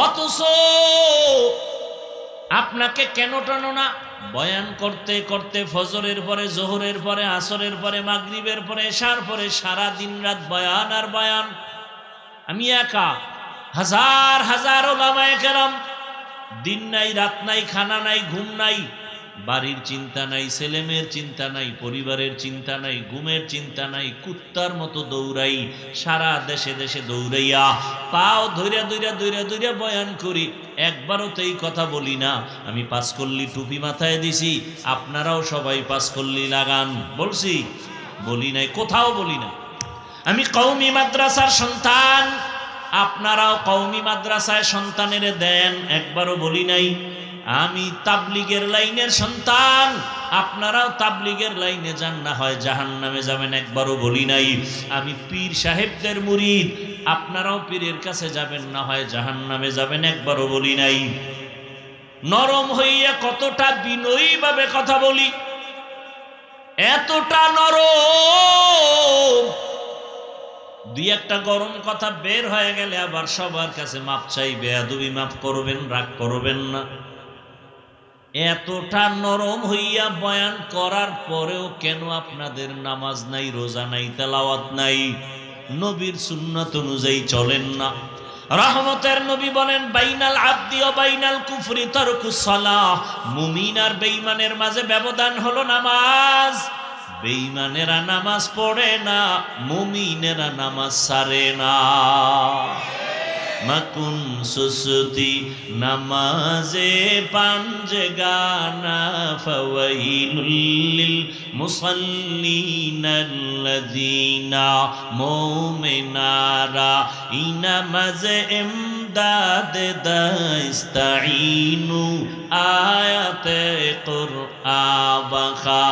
অথচ আপনাকে কেন টানো না? বয়ান করতে করতে ফজরের পরে, জোহরের পরে, আসরের পরে, মাগরিবের পরে, এশার পরে সারা দিন রাত বয়ান আর বয়ান। আমি একা, হাজার হাজার ওলামায়ে কেরাম, দিন নাই রাত নাই, খানা নাই ঘুম নাই, বাড়ির চিন্তা নাই, ছেলেমেয়ের চিন্তা নাই, পরিবারের চিন্তা নাই, ঘুমের চিন্তা নাই, কুত্তার মতো দৌড়াই, সারা দেশে দেশে দৌড়াইয়া পাও ধইরা ধইরা ধইরা ধইরা বয়ান করি। একবারও তো এই কথা বলি না আমি পাঁচকল্লি টুপি মাথায় দিছি, আপনারাও সবাই পাঁচকল্লি লাগান, বলছি? বলি নাই, কোথাও বলি না। আমি কওমি মাদ্রাসার সন্তান, আপনারাও কওমি মাদ্রাসায় সন্তানের দেন, একবারও বলি নাই। আমি তাবলিগের লাইনের সন্তান, আপনারাও তাবলিগের লাইনে যান, না হয় জাহান্নামে যাবেন, একবারও বলি নাই। আমি পীর সাহেবদের মুরিদ, আপনারাও পীরের কাছে যাবেন, না হয় জাহান্নামে যাবেন, একবারও বলি নাই। নরম হইয়া কতটা বিনয়ী ভাবে কথা বলি, এতটা নরম, দুই একটা গরম কথা বের হয়ে গেলে আবার সবার কাছে মাপ চাই, বেয়াদবি মাফ করবেন, রাগ করবেন না। এতটা নরম হইয়া বয়ান করার পরেও কেন আপনাদের নামাজ নাই, রোজা নাই, তেলাওয়াত নাই, নবীর সুন্নাত অনুযায়ী চলেন না? রহমতের নবী বলেন, বাইনাল আবদি ও বাইনাল কুফরি তারকুস সালাহ। মুমিন আর বেঈমানের মাঝে ব্যবধান হলো নামাজ। বেঈমানেরা নামাজ পড়ে না, মুমিনেরা নামাজ ছাড়ে না। মাকুন সুসুতি নামাজে পাঞ্জগানা ফাওয়াইলুল লিল মুসাল্লিনাল্লাযীনা মুমিনারা ইনামাজে ইমদাদ দাইস্তাইনু আয়াতে কুরআবাখা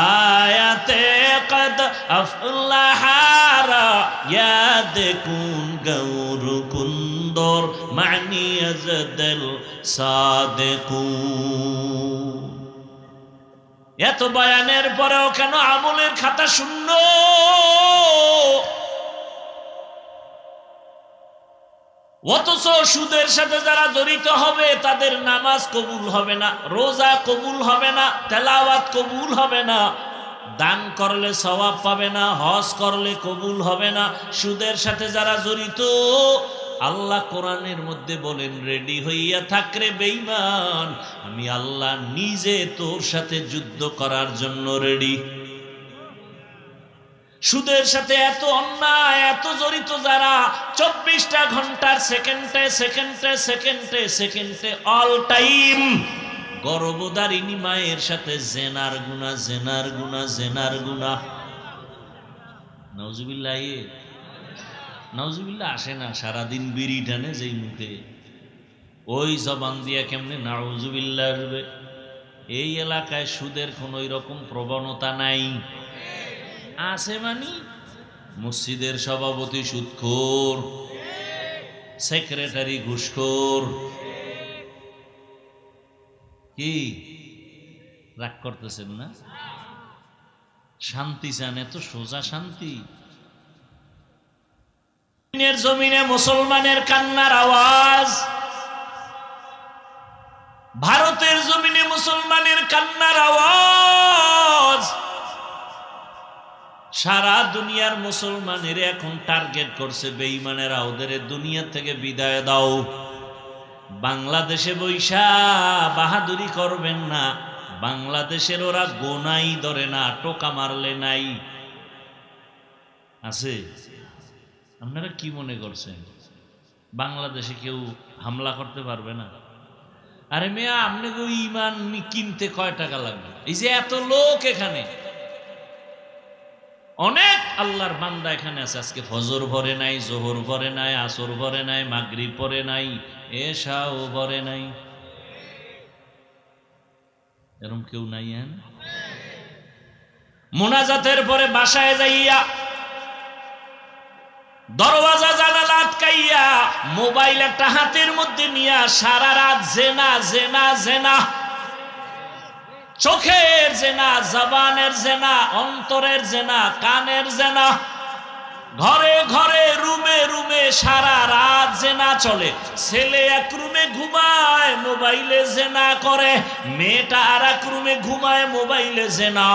আয়াতে কদ আফলাহারা ইয়াদকুন গৌরকুন মানি আজদল সাদেকুন। এত বয়ানের পরেও কেন আমলের খাতা শূন্য? অথচ সুদের সাথে যারা জড়িত হবে তাদের নামাজ কবুল হবে না, রোজা কবুল হবে না, তেলাওয়াত কবুল হবে না, দান করলে সওয়াব পাবে না, হজ করলে কবুল হবে না। সুদের সাথে যারা জড়িত, আল্লাহ কোরআনের মধ্যে বলেন, রেডি হইয়া থাক রে বেঈমান, আমি আল্লাহ নিজে তোর সাথে যুদ্ধ করার জন্য রেডি। সুদের সাথে এত অন্যায়, এত জড়িত যারা, 24টা ঘন্টার সেকেন্ডে সেকেন্ডে সেকেন্ডে সেকেন্ডে অল টাইম গর্ভধারিণী মায়ের সাথে জেনার গুনাহ, জেনার গুনাহ, জেনার গুনাহ। নাউজুবিল্লাহ, নাউজুবিল্লাহ আসে না? সারাদিন বিড়ি টানে যেই মুখে, ওই জবান দিয়া কেমনে নাউজুবিল্লাহ আসবে? এই এলাকায় সুদের কোন ওই রকম প্রবণতা নাই। আছে মানি মসজিদের সভাপতি সুদখোর, সেক্রেটারি ঘুষখোর। কি রাগ করতেছেন না? শান্তি চান? এত সোজা শান্তি? জমিনে মুসলমানের কান্নার আওয়াজ, ভারতের জমিনে মুসলমানের কান্নার আওয়াজ সারা দুনিয়ার মুসলমানের এখন টার্গেট করছে, বেঈমানেরা ওদের দুনিয়া থেকে বিদায় দাও। বাংলাদেশে বৈশা বাহাদুরি করবেন না, বাংলাদেশের ওরা গোনাই ধরে না, টোকা মারলে নাই আছে। আপনারা কি মনে করছেন বাংলাদেশে কেউ হামলা করতে পারবে না? আরে মেয়া, আপনাকে ইমান কিনতে কয় টাকা লাগবে? এই যে এত লোক এখানে, অনেক আল্লাহর বান্দা এখানে আছে, আজকে ফজর ভরে নাই, জোহর ভরে নাই, আসর ভরে নাই, মাগরিব পরে নাই, এশাও ভরে নাই, এরকম কেউ নাই? মুনাজাতের পরে বাসায় যাইয়া দরওয়াজা জানালা আটকাইয়া মোবাইল একটা হাতের মধ্যে নিয়া সারা রাত জেনা জেনা জেনা, চোখের জেনা, জবানের জেনা, অন্তরের জেনা, কানের জেনা, ঘরে ঘরে রুমে রুমে সারা রাত জেনা চলে। ছেলে এক রুমে ঘুমায়, মোবাইলে জেনা করে, মেয়েটা আর এক রুমে ঘুমায়, মোবাইলে জেনা,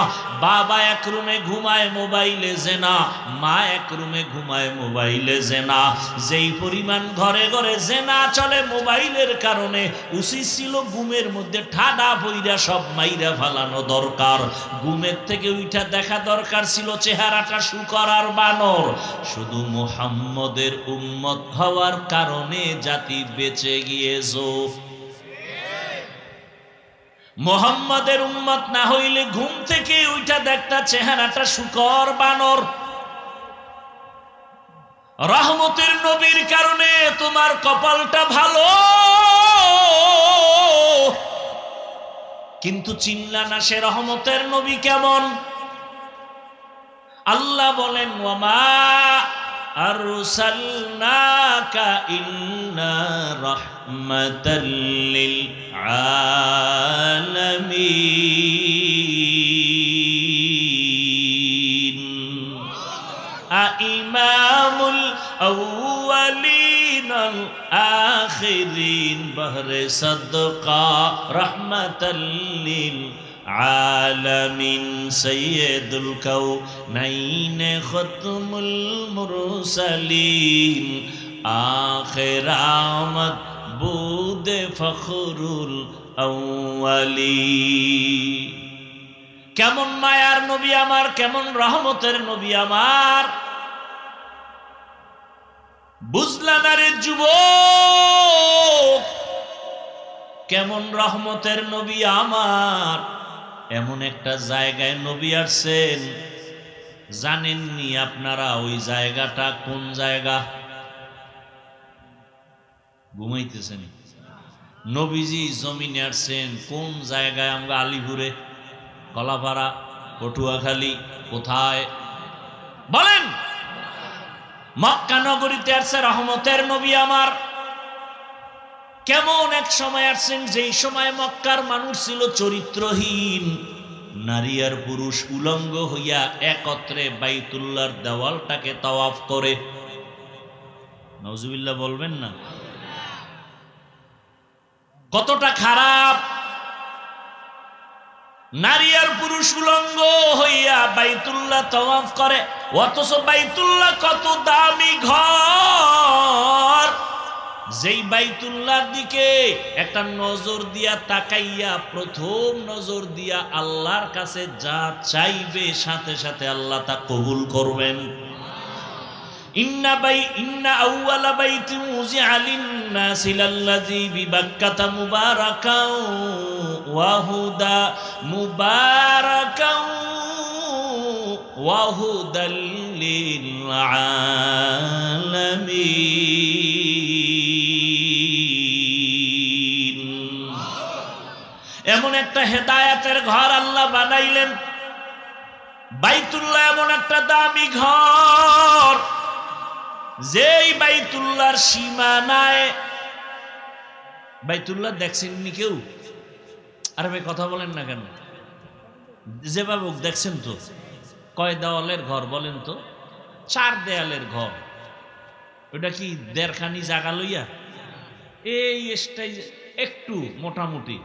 বাবা এক রুমে ঘুমায়, মোবাইলে জেনা, মা এক রুমে ঘুমায়, মোবাইলে জেনা। যেই পরিমাণ ঘরে ঘরে জেনা চলে মোবাইলের কারণে, উচিত ছিল ঘুমের মধ্যে ঠাডা বইরা সব মাইরা ফালানো দরকার। ঘুমের থেকে উঠা দেখা দরকার ছিল চেহারাটা শুকর আর বানর। শুধু মুহাম্মদের উম্মত হওয়ার কারণে জাতি বেঁচে গিয়েছো। মুহাম্মদের উম্মত না হইলে ঘুম থেকে উঠা দেখতা চেহারাটা শুকর বানর। রহমতের নবীর কারণে তোমার কপালটা ভালো, কিন্তু চিনলা না সে রহমতের নবী কেমন। আল্লাহ বলেন, ওয়ামা আরসালনাকা ইল্লা রাহমাতাল লিল আলামিন। ইমামুল আউয়ালিন আল আখিরিন বহরে সাদকা রাহমাতাল লিল আলামিন সৈয়দুল কাউনাইন খতমুল মুরসালিন আখির আমদ বুদে ফখরুল আউয়ালিন। কেমন মায়ার নবী আমার, কেমন রহমতের নবী আমার, বুঝলা না রে যুবক? কেমন রহমতের নবী আমার। এমন একটা জায়গায় নবী আসছেন, জানেননি আপনারা ওই জায়গাটা কোন জায়গা? ঘুমাইতেছেন? নবীজি জমিনে আসছেন কোন জায়গায়? আমরা আলিপুরে, কলাপাড়া, পটুয়াখালী, কোথায় বলেন? মক্কা নগরীতে আসছে রহমতের নবী আমার। কেমন এক সময় আসছেন যেই সময় মক্কার মানুষ ছিল চরিত্রহীন, নারী আর পুরুষ উলঙ্গ হইয়া একত্রে বাইতুল্লাহর দেওয়ালটাকে তাওয়াফ করে। নাউজুবিল্লাহ বলবেন না? কতটা খারাপ! নারী আর পুরুষ উলঙ্গ হইয়া বাইতুল্লাহ তাওয়াফ করে, অথচ বাইতুল্লাহ কত দামি ঘর। যেই বাইতুল্লাহর দিকে একটা নজর দিয়া তাকাইয়া, প্রথম নজর দিয়া আল্লাহর কাছে যা চাইবে সাথে সাথে আল্লাহ তা কবুল করবেন। ইন্না আউওয়ালা বাইতিন উযিআ লিন-নাসি লাল্লাযী বিবাক্কাতা মুবারাকাও ওয়া হুদা মুবারাকাও ওয়া হুদাল লিল আলামিন। এমন একটা হেদায়েতের ঘর আল্লাহ বানাইলেন। বাইতুল্লাহ এমন একটা দামি ঘর, যেই বাইতুল্লাহর সীমানায়, বাইতুল্লাহ দেখছেননি কেউ? আরে ভাই কথা বলেন না কেন? যেভাবে দেখছেন তো, কয় দেওয়ালের ঘর বলেন তো? 4 দেয়ালের ঘর। ওটা কি দেড়খানি জায়গা লইয়া? এই একটু মোটামুটি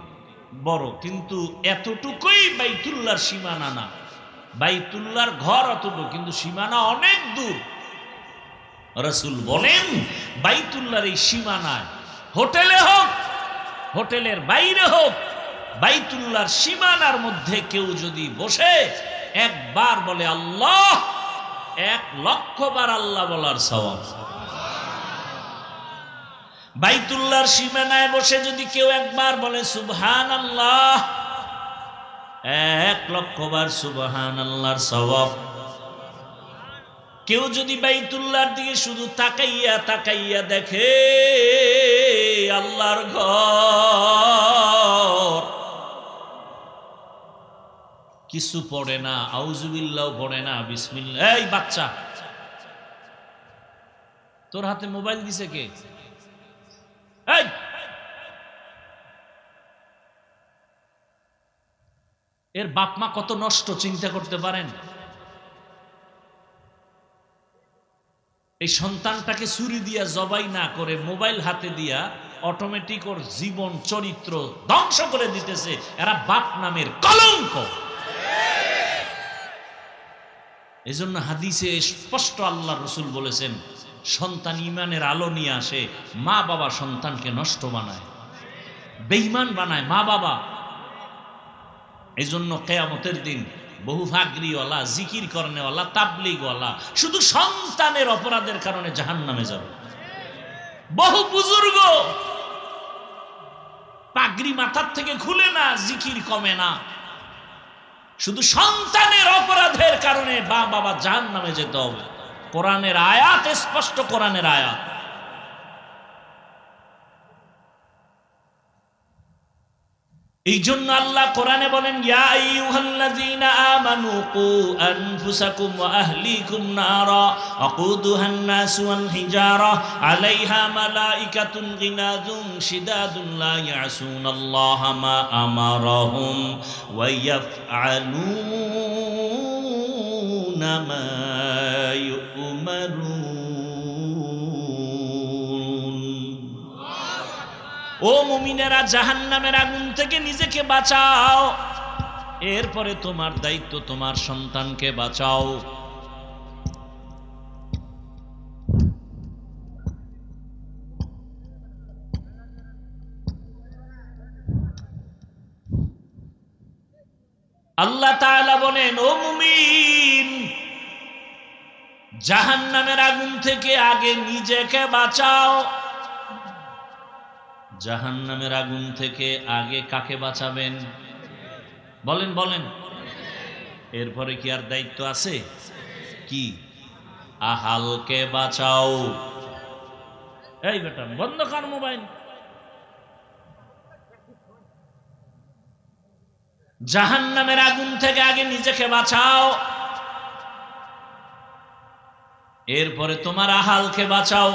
বড়, কিন্তু এতটুকুই বাইতুল্লাহর সীমানা না। বাইতুল্লাহর ঘর অতটুকু, কিন্তু সীমানা অনেক দূর। রাসূল বলেন বাইতুল্লাহর এই সীমানায়, হোটেলে হোক, হোটেলের বাইরে হোক, বাইতুল্লাহর সীমানার মধ্যে কেউ যদি বসে একবার বলে আল্লাহ, 1,00,000 বার আল্লাহ বলার সওয়াব। বাইতুল্লাহর সীমানায় বসে যদি কেউ একবার বলে সুবহানাল্লাহ, 1,00,000 বার সুবহানাল্লাহর সওয়াব। কেউ যদি বাইতুল্লাহর দিকে শুধু তাকাইয়া তাকাইয়া দেখে আল্লাহর ঘর, কিছু পড়ে না, আউযুবিল্লাহ পড়ে না, বিসমিল্লাহ। এই বাচ্চা, তোর হাতে মোবাইল দিছে কে? এই এর বাপ মা কত নষ্ট চিন্তা করতে পারেন? এই সন্তানটাকে ছুরি দিয়া জবাই না করে মোবাইল হাতে দিয়া অটোমেটিক ওর জীবন চরিত্র ধ্বংস করে দিতেছে। এরা বাপ নামের কলঙ্ক। এজন্য হাদিসে স্পষ্ট আল্লাহ রসুল বলেছেন, সন্তান ঈমানের আলো নিয়ে আসে, মা বাবা সন্তানকে নষ্ট বানায়, বেঈমান বানায় মা বাবা। এজন্য কিয়ামতের দিন বহু ফাগরিওয়ালা, জিকির করনেওয়ালা, তাবলীগওয়ালা শুধু সন্তানের অপরাধের কারণে জাহান্নামে যাবে। বহু বুজুর্গ পাগড়ি মাথার থেকে খুলে না, জিকির কমে না, শুধু সন্তানের অপরাধের কারণে মা বাবা জাহান্নামে যেতে হবে। কোরআনের আয়াত স্পষ্ট, কোরআনের আয়াত। এই জন্য আল্লাহ কোরআনে বলেন, ইয়া আইয়ুহাল্লাযীনা আমানু কু আনফুসাকুম ওয়া আহলিকুম নারা আকুদুহান নাসু ওয়াল হিজারা আলাইহা মালাইকাতুন গিনাযুন শিদাদুন লা ইয়াসুনাল্লাহা মা আমারাহুম ওয়া ইয়াফআলুনা মা ইউমারুন। ও মুমিনেরা, জাহান্নামের আগুন থেকে নিজেকে বাঁচাও, এরপরে তোমার দায়িত্ব তোমার সন্তানকে বাঁচাও। আল্লাহ তাআলা বলেন, ও মুমিন, জাহান্নামের আগুন থেকে আগে নিজেকে বাঁচাও। জাহান্নামের আগুন থেকে আগে কাকে বাঁচাবেন? বলেন বলেন। এরপরে কি আর দায়িত্ব আছে? কি? আহালকে বাঁচাও। এই বেটা, বন্ধ কর মোবাইল। জাহান্নামের আগুন থেকে আগে নিজেকে বাঁচাও, এরপরে তোমার আহালকে বাঁচাও।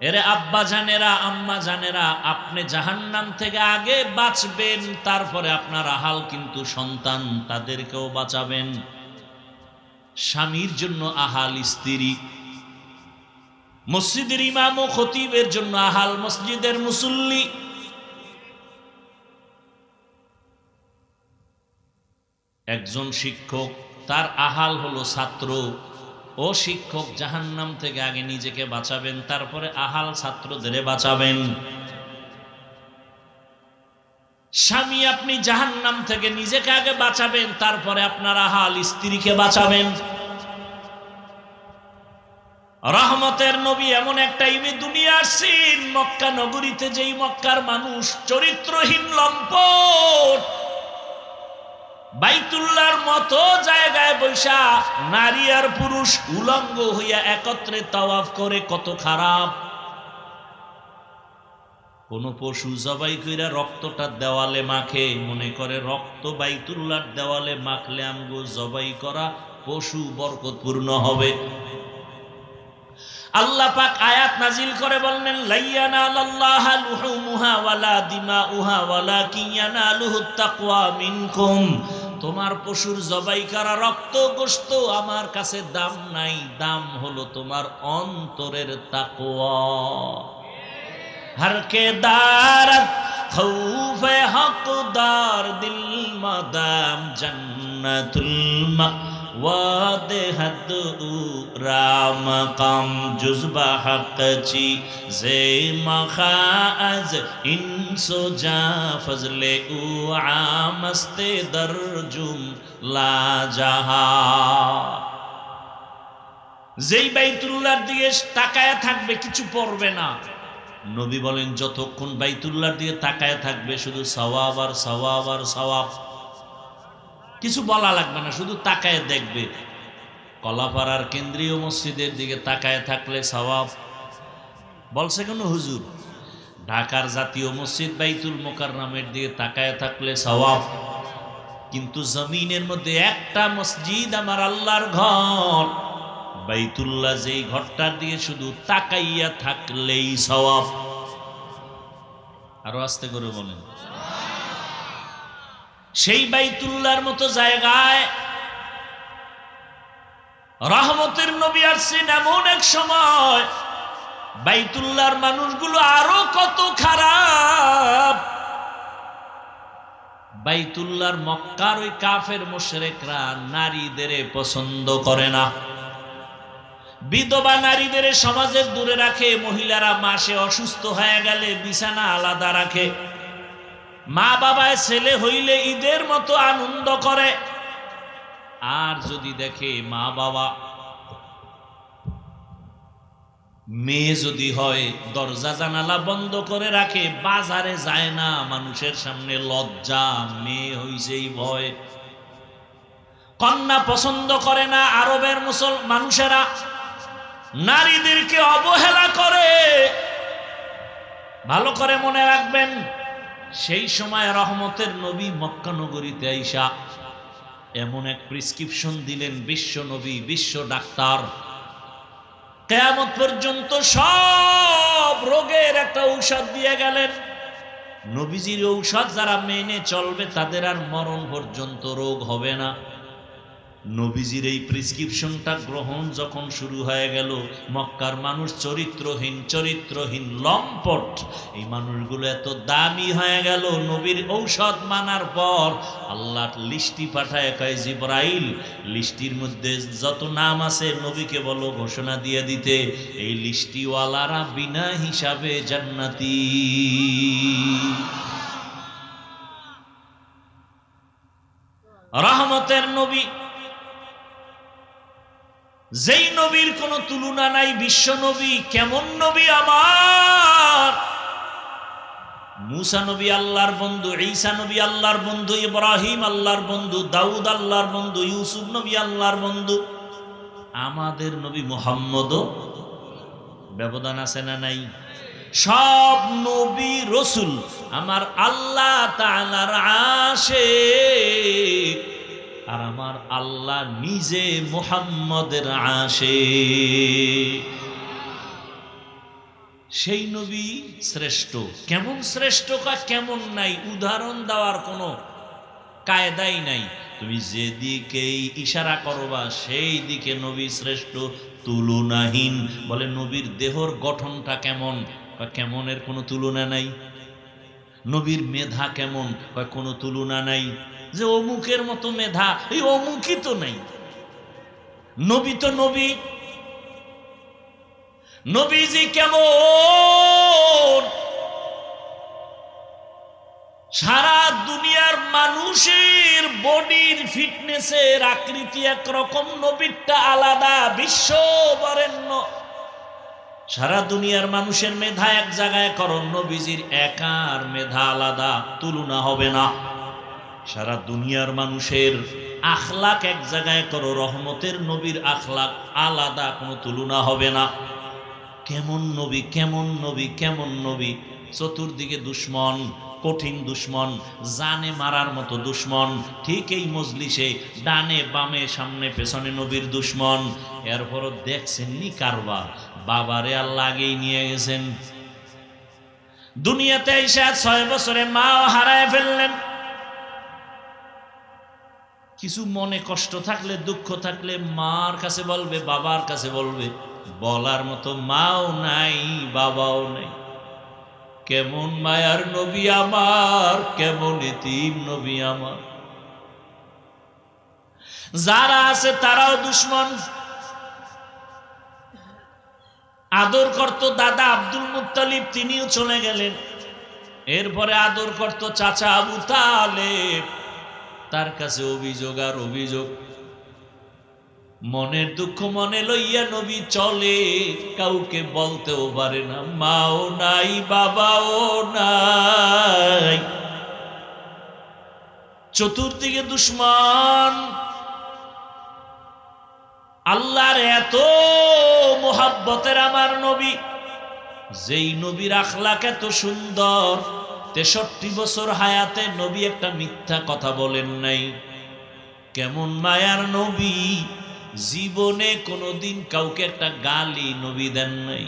এরে আব্বা জানেরা, আম্মা জানেরা, আপনি জাহান্নাম থেকে আগে বাঁচবেন, তারপরে আপনার আহাল কিন্তু সন্তান, তাদেরকেও বাঁচাবেন। স্বামীর জন্য আহাল স্ত্রী, মসজিদের ইমাম ও খতিবের জন্য আহাল মসজিদের মুসল্লি, একজন শিক্ষক, তার আহাল হলো ছাত্র। ও শিক্ষক, জাহান্নাম থেকে আগে নিজেকে বাঁচাবেন, তারপরে আহাল ছাত্রদের বাঁচাবেন। স্বামী, আপনি জাহান্নাম থেকে নিজেকে আগে বাঁচাবেন, তারপরে আপনার আহাল স্ত্রীকে বাঁচাবেন। রহমতের নবী এমন একটা ইমে দুনিয়া আসছেন, মক্কা নগরীতে, যেই মক্কার মানুষ চরিত্রহীন, লম্পট, বাইতুল্লাহর মতো জায়গায় বৈশা নারী আর পুরুষ উলঙ্গ হইয়া একত্রে তাওয়াফ করে, কত খারাপ। কোন পশু জবাই কইরা রক্তটা দেওয়ালে মাখে, মনে করে রক্ত বাইতুল্লাহর দেওয়ালে মাখলে আমগো জবাই করা পশু বরকতপূর্ণ হবে। আল্লাহ পাক আয়াত নাজিল করে বললেন, লাইয়ানালাল্লাহা লুহুমুহা ওয়ালা দিমাউহা ওয়ালাকিন ইয়ানালুহুত তাকওয়া মিনকুম। তোমার পশুর জবাই করা রক্ত গোশত আমার কাছে দাম নাই, দাম হলো তোমার অন্তরের তাকওয়া। हर के दारत खौफे हकदार दिल मदाम जन्नतुल मवादे हद राम कम जुज़्बा हक़ची ज़े मखाअज इंसो जा फज़ले उ आमस्ते दरजुम ला जहा। যেই বাইতুল্লাহর দিকে তাকায় থাকবে কিছু পড়বে না। নবী বলেন যতক্ষণ বাইতুল্লাহর দিকে তাকায় থাকবে শুধু সওয়াব আর সওয়াব আর সওয়াব, কিছু বলা লাগবে না, শুধু তাকায় দেখবে। কলাপাড়ার কেন্দ্রীয় মসজিদের দিকে তাকায় থাকলে সওয়াব বলছে কেন হুজুর? ঢাকার জাতীয় মসজিদ বাইতুল মোকাররমের দিকে তাকায় থাকলে সওয়াব। কিন্তু জমিনের মধ্যে একটা মসজিদ আমার আল্লাহর ঘর বাইতুল্লাহ, যেই ঘরটার দিকে শুধু তাকাইয়া থাকলেই সওয়াব। আরো আস্তে করে বলেন। সেই বাইতুল্লাহর মতো জায়গায় রহমতের নবী আসছেন এমন এক সময় বাইতুল্লাহর মানুষগুলো আরো কত খারাপ। বাইতুল্লাহর মক্কার ওই কাফের মুশরিকরা নারীদের পছন্দ করে না, বিধবা নারীদের সমাজের দূরে রাখে, মহিলারা মাসে অসুস্থ হয়ে গেলে বিছানা আলাদা রাখে, মা বাবায় ছেলে হইলে ঈদের মতো আনন্দ করে। আর যদি দেখে মা বাবা মেয়ে যদি হয় দরজা জানালা বন্ধ করে রাখে, বাজারে যায় না, মানুষের সামনে লজ্জা, মেয়ে হইছেই ভয়। কন্যা পছন্দ করে না, আরবের মানুষেরা নারীদেরকে অবহেলা করে। ভালো করে মনে রাখবেন, সেই সময় রহমতের নবী মক্কা নগরীতে আইসা এমন এক প্রেসক্রিপশন দিলেন, বিশ্ব নবী, বিশ্ব ডাক্তার, কিয়ামত পর্যন্ত সব রোগের একটা ঔষধ দিয়ে গেলেন। নবীজির ঔষধ যারা মেনে চলবে তাদের আর মরণ পর্যন্ত রোগ হবে না। নবীজির এই প্রেসক্রিপশনটা গ্রহণ যখন শুরু হয়ে গেল, মক্কার মানুষ চরিত্রহীন লম্পট, এই মানুষগুলো এত দামি হয়ে গেল। নবীর ঔষধ মানার পর আল্লাহ লিস্টি পাঠায়, কয় জিবরাইল লিস্টির মধ্যে যত নাম আছে নবীকে বলো ঘোষণা দিয়ে দিতে, এই লিস্টিওয়ালারা বিনা হিসাবে জান্নাতি। রহমতের নবী, যেই নবীর কোনো তুলনা নাই, বিশ্ব নবী। কেমন নবী আমার? মুসা নবী আল্লাহর বন্ধু, ঈসা নবী আল্লাহর বন্ধু, ইব্রাহিম আল্লাহর বন্ধু, দাউদ আল্লাহর বন্ধু, ইউসুফ নবী আল্লাহর বন্ধু। আমাদের নবী মুহাম্মদও ব্যবধান আছে না নাই? সব নবী রসুল আমার আল্লাহ তাআলার আশিক, আর আমার আল্লাহ নিজে মুহাম্মদের আশিক। সেই নবী শ্রেষ্ঠ। কেমন শ্রেষ্ঠ কেমন নাই উদাহরণ দেওয়ার কোনো কায়দাই নাই। তুমি যেদিকেই ইশারা করবা সেই দিকে নবী শ্রেষ্ঠ, তুলনাহীন। বলে নবীর দেহর গঠনটা কেমন? কেমনের কোনো তুলনা নাই। নবীর মেধা কেমন? কোনো তুলনা নাই। যে অমুকের মতো মেধা, এই অমুকই তো নাই। নবী তো নবী। নবীজি কেমন? সারা দুনিয়ার মানুষের বডির ফিটনেসের আকৃতি একরকম, নবীরটা আলাদা, বিশ্ব বরেণ্য। সারা দুনিয়ার মানুষের মেধা এক জায়গায় করো, নবীজির একার মেধা আলাদা, তুলনা হবে না। সারা দুনিয়ার মানুষের আখলাক এক জায়গায় করো, রহমতের নবীর আখলাক আলাদা, কোনো তুলনা হবে না। কেমন নবী, কেমন নবী, কেমন নবী! চতুর্দিকে দুশ্মন, কঠিন দুশ্মন, জানে মারার মতো দুশ্মন। ঠিক এই মজলিসে ডানে বামে সামনে পেছনে নবীর দুশ্মন। এরপরও দেখছেন নি কারবার, বাবারে আল্লাহ আগেই নিয়ে গেছেন। দুনিয়াতে এসে 6 বছরে মাও হারায় ফেললেন। কিছু মনে কষ্ট থাকলে, দুঃখ থাকলে মার কাছে বলবে, বাবার কাছে বলবে। বলার মতো মাও নাই, বাবাও নাই। কেমন মায়ার নবী আমার, কেমন এতিম নবী আমার। যারা আছে তারাও দুশ্মন। আদর করত দাদা আব্দুল মুত্তালিব, তিনিও চলে গেলেন। এরপরে আদর করত চাচা আবু তালেব, তার কাছে অভিযোগ আর অভিযোগ। মনের দুঃখ মনে লইয়া নবী চলে, কাউকে বলতেও পারে না, মাও নাই বাবাও নাই, চতুর্দিকে দুশ্মন। আল্লাহর এত মোহাব্বতের আমার নবী, যেই নবীর আখলাক এত সুন্দর, 63 বছর হায়াতে নবী একটা মিথ্যা কথা বলেন নাই। কেমন মায়ার নবী, জীবনে কোনোদিন কাউকে একটা গালি নবী দেন নাই।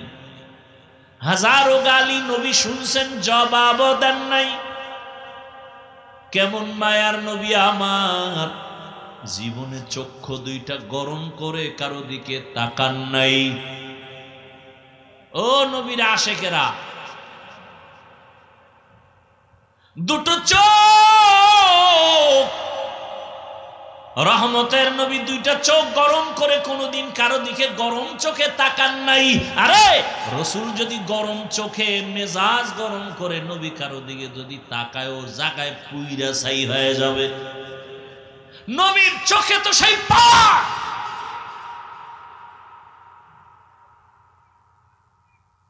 হাজারো গালি নবী শুনছেন, জবাবও দেন নাই। কেমন মায়ার নবী আমার, জীবনে চক্ষু দুইটা গরম করে কারো দিকে তাকান নাই। ও নবীর আশেকেরা, দুটো চোখ, রহমতের নবী দুইটা চোখ গরম করে কোনোদিন কারো দিকে গরম চোখে তাকান নাই। আরে রসুল যদি গরম চোখে মেজাজ গরম করে নবী কারো দিকে যদি তাকায়, ও জায়গায় পুইরা ছাই হয়ে যাবে। নবীর চোখে তো সেই পাক।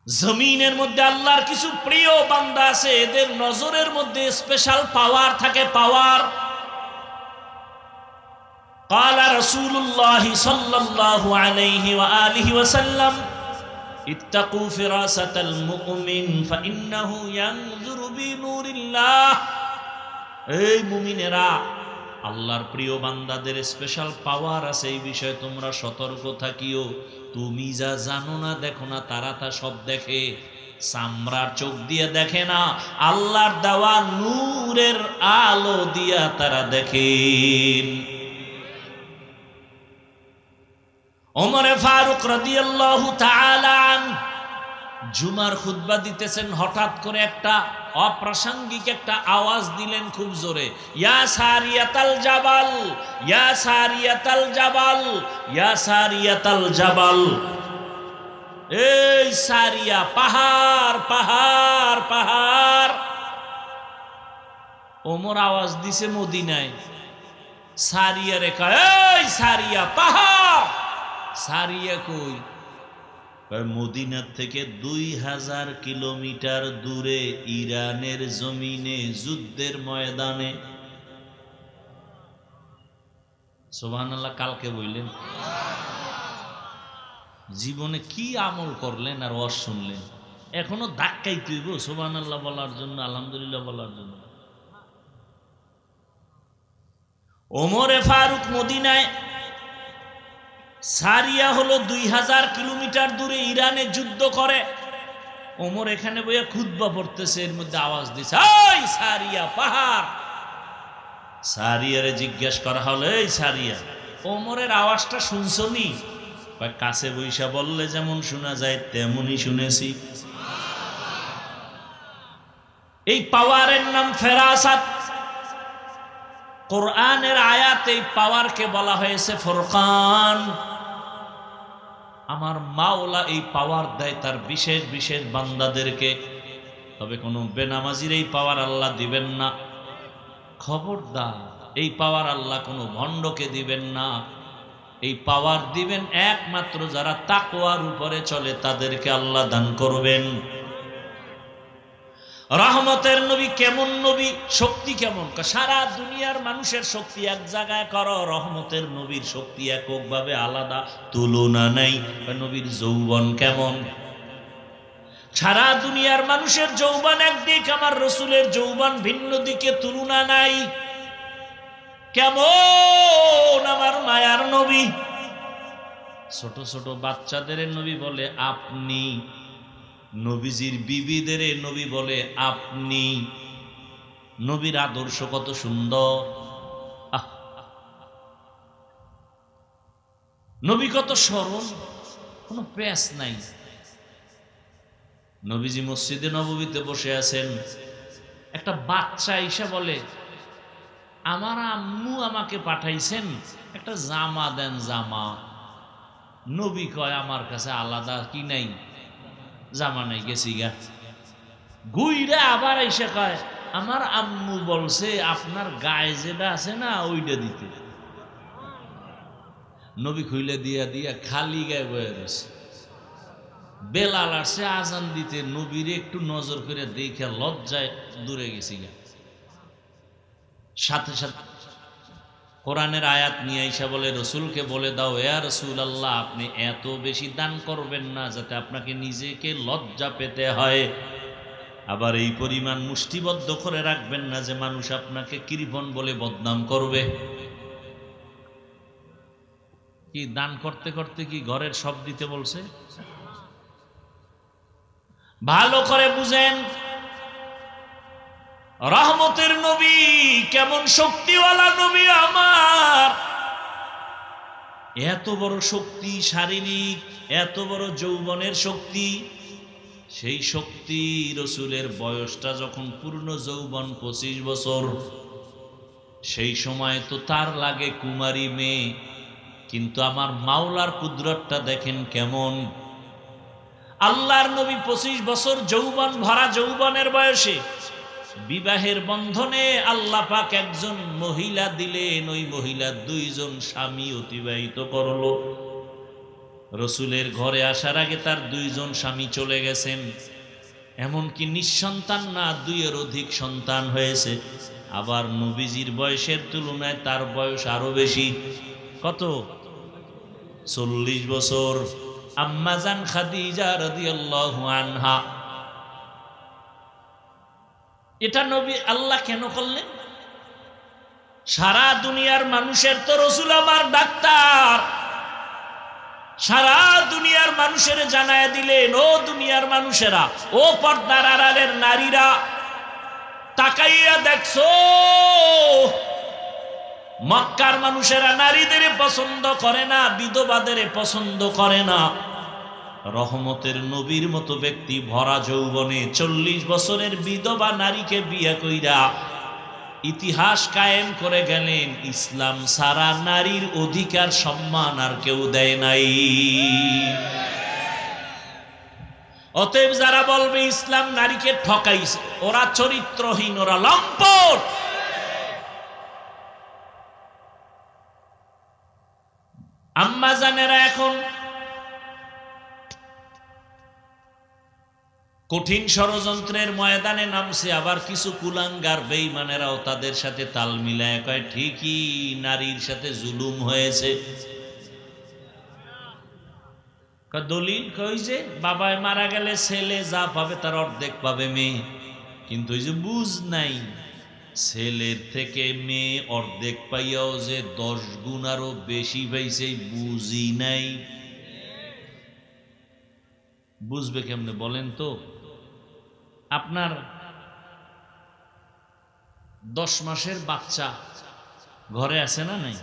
জমিনের মধ্যে আল্লাহর কিছু প্রিয় বান্দা আছে, এদের নজরের মধ্যে স্পেশাল পাওয়ার থাকে, পাওয়ার। قال رسول الله صلى الله عليه وآله وسلم اتقوا فراسة المؤمن فإنه ينظر بنور الله। এই মুমিনেরা, আল্লাহর প্রিয় বান্দাদের স্পেশাল পাওয়ার আছে, এই বিষয়ে তোমরা সতর্ক থাকিও। তুমি যা জানো না, দেখো না, তারা তা সব দেখে। চামড়ার চোখ দিয়ে দেখে না, আল্লাহর দেওয়া নূরের আলো দিয়া তারা দেখেন। ওমরে ফারুক রাদিয়াল্লাহু তাআলা আনহু জুমার খুতবা দিতেছেন, হঠাৎ করে একটা অপ্রাসঙ্গিক একটা আওয়াজ দিলেন খুব জোরে, ইয়া সারিয়াতাল জাবাল, ইয়া সারিয়াতাল জাবাল, ইয়া সারিয়াতাল জাবাল। এই সারিয়া, পাহাড় পাহাড় পাহাড়। ওমর আওয়াজ দিছে মদিনায়, সারিয়া রেখা, এই সারিয়া পাহাড়। সারিয়া কই? মদিনার থেকে 2000 কিলোমিটার দূরে ইরানের জমিনে যুদ্ধের ময়দানে। সুবহানাল্লাহ। কালকে বললেন জীবনে কি আমল করলেন আর ওয়াজ শুনলেন, এখনো ধাক্কাই তুইব সুবহানাল্লাহ বলার জন্য, আলহামদুলিল্লাহ বলার জন্য। ওমরে ফারুক মদিনায়, সারিয়া হলো 2000 কিলোমিটার দূরে, ইরানে যুদ্ধ করে। ওমর এখানে বইয়া খুতবা পড়তেছে, এর মধ্যে আওয়াজ দিছে, এই সারিয়া পাহাড়। সারিয়ারে জিজ্ঞেস করা হলো, এই সারিয়া, ওমরের আওয়াজটা শুনছনি? কাছে বইসা বললে যেমন শোনা যায় তেমনই শুনেছি। এই পাওয়ারের নাম ফেরাসাত। কোরআনের আয়াতে এই পাওয়ারকে বলা হয়েছে ফুরকান। আমার মাওলা এই পাওয়ার দেয় তার বিশেষ বিশেষ বান্দাদেরকে, তবে কোনো বেনামাজির এই পাওয়ার আল্লাহ দিবেন না। খবরদার, এই পাওয়ার আল্লাহ কোনো ভণ্ডকে দিবেন না। এই পাওয়ার দিবেন একমাত্র যারা তাকওয়ার উপরে চলে, তাদেরকে আল্লাহ দান করবেন। রহমতের নবী কেমন নবী, শক্তি কেমন? সারা দুনিয়ার মানুষের শক্তি এক জায়গায় করো, রহমতের নবীর শক্তি এককভাবে আলাদা, তুলনা নাই। নবীর যৌবন কেমন? সারা দুনিয়ার মানুষের যৌবন একদিক, আমার রসুলের যৌবন ভিন্ন দিকে, তুলনা নাই। কেমন আমার মায়ার নবী! ছোট ছোট বাচ্চাদের নবী বলে আপনি, নবীজির বিবিদের নবী বলে আপনি। নবীর আদর্শ কত সুন্দর! নবী কত সরল, কোনো প্যাঁচ নাই। নবীজি মসজিদে নববীতে বসে আছেন, একটা বাচ্চা এসে বলে, আমার আম্মু আমাকে পাঠাইছেন, একটা জামা দেন জামা। নবী কয়, আমার কাছে আলাদা কি নাই, জামা নাই, গেছি গা। গুইরা আবার এসে কয়, আমার আম্মু বলছে আপনার গায়ে যেটা আছে না ওইটা দিতে। নবী খুইলে দিয়া দিয়া খালি গায়ে বয়ে রয়েছে। বেলাল আসছে আজান দিতে, নবীরে একটু নজর করে দেখে লজ্জায় দূরে গেছি গা। সাথে সাথে কোরআনের আয়াত নিয়ে আইসা বলে, রসুলকে বলে দাও, ইয়া রাসূলুল্লাহ, আপনি এত বেশি দান করবেন না যাতে আপনাকে নিজেকে লজ্জা পেতে হয়। আবার এই পরিমাণ মুষ্টিবদ্ধ করে রাখবেন না যে মানুষ আপনাকে কৃপণ বলে বদনাম করবে। কি দান করতে করতে কি ঘরের সব দিতে বলছে? ভালো করে বুঝেন, রহমতের নবী কেমন শক্তিওয়ালা নবী আমার। এত বড় শক্তি, শারীরিক এত বড় যৌবনের শক্তি। সেই শক্তি রসুলের বয়সটা যখন পূর্ণ যৌবন 25 বছর, সেই সময় তো তার লাগে কুমারী মেয়ে। কিন্তু আমার মাওলার কুদরতটা দেখেন কেমন। আল্লাহর নবী 25 বছর যৌবন ভরা যৌবনের বয়সে বিবাহের বন্ধনে আল্লাহ পাক একজন মহিলা দিলেন। ওই মহিলা 2 জন স্বামী অতিবাহিত করলো। রসুলের ঘরে আসার আগে তার 2 জন স্বামী চলে গেছেন। এমনকি নিঃসন্তান না, 2-এর অধিক সন্তান হয়েছে। আবার নবীজির বয়সের তুলনায় তার বয়স আরো বেশি। কত? 40 বছর। আম্মাজান খাদিজা রাদিয়াল্লাহু আনহা। এটা নবী আল্লাহ কেন করলেন? সারা দুনিয়ার মানুষের তো রসুল আমার ডাক্তার। সারা দুনিয়ার মানুষের জানায় দিলেন, ও দুনিয়ার মানুষেরা, ও পর্দার আড়ালের নারীরা, তাকাইয়া দেখছো, মক্কার মানুষেরা নারীদের পছন্দ করে না, বিধবাদের পছন্দ করে না। রহমতের নবীর মতো ব্যক্তি ভরা যৌবনে 40 বছরের বিধবা নারীকে বিয়ে কইরা ইতিহাস কায়েম করে গেলেন। ইসলাম সারা নারীর অধিকার সম্মান আর কেউ দেয় নাই। অতএব যারা বলবে ইসলাম নারীকে ঠকাইছে, ওরা চরিত্রহীন, ওরা লম্পট। আম্মা জানেরা এখন কঠিন ষড়যন্ত্রের ময়দানে নামছে। আবার কিছু কুলাঙ্গার বেঈমানেরাও তাদের সাথে তাল মিলায় কয়, ঠিকই নারীর সাথে জুলুম হয়েছে। দলিল কই যে বাবায় মারা গেলে ছেলে যা পাবে তার অর্ধেক পাবে মেয়ে। কিন্তু ওই যে বুঝ নাই, ছেলের থেকে মেয়ে অর্ধেক পাইয়াও যে 10 গুণ আরো বেশি পাইছে, বুঝি নাই। বুঝবে কেমনে বলেন তো? আপনার 10 মাসের বাচ্চা ঘরে আছে না নাই?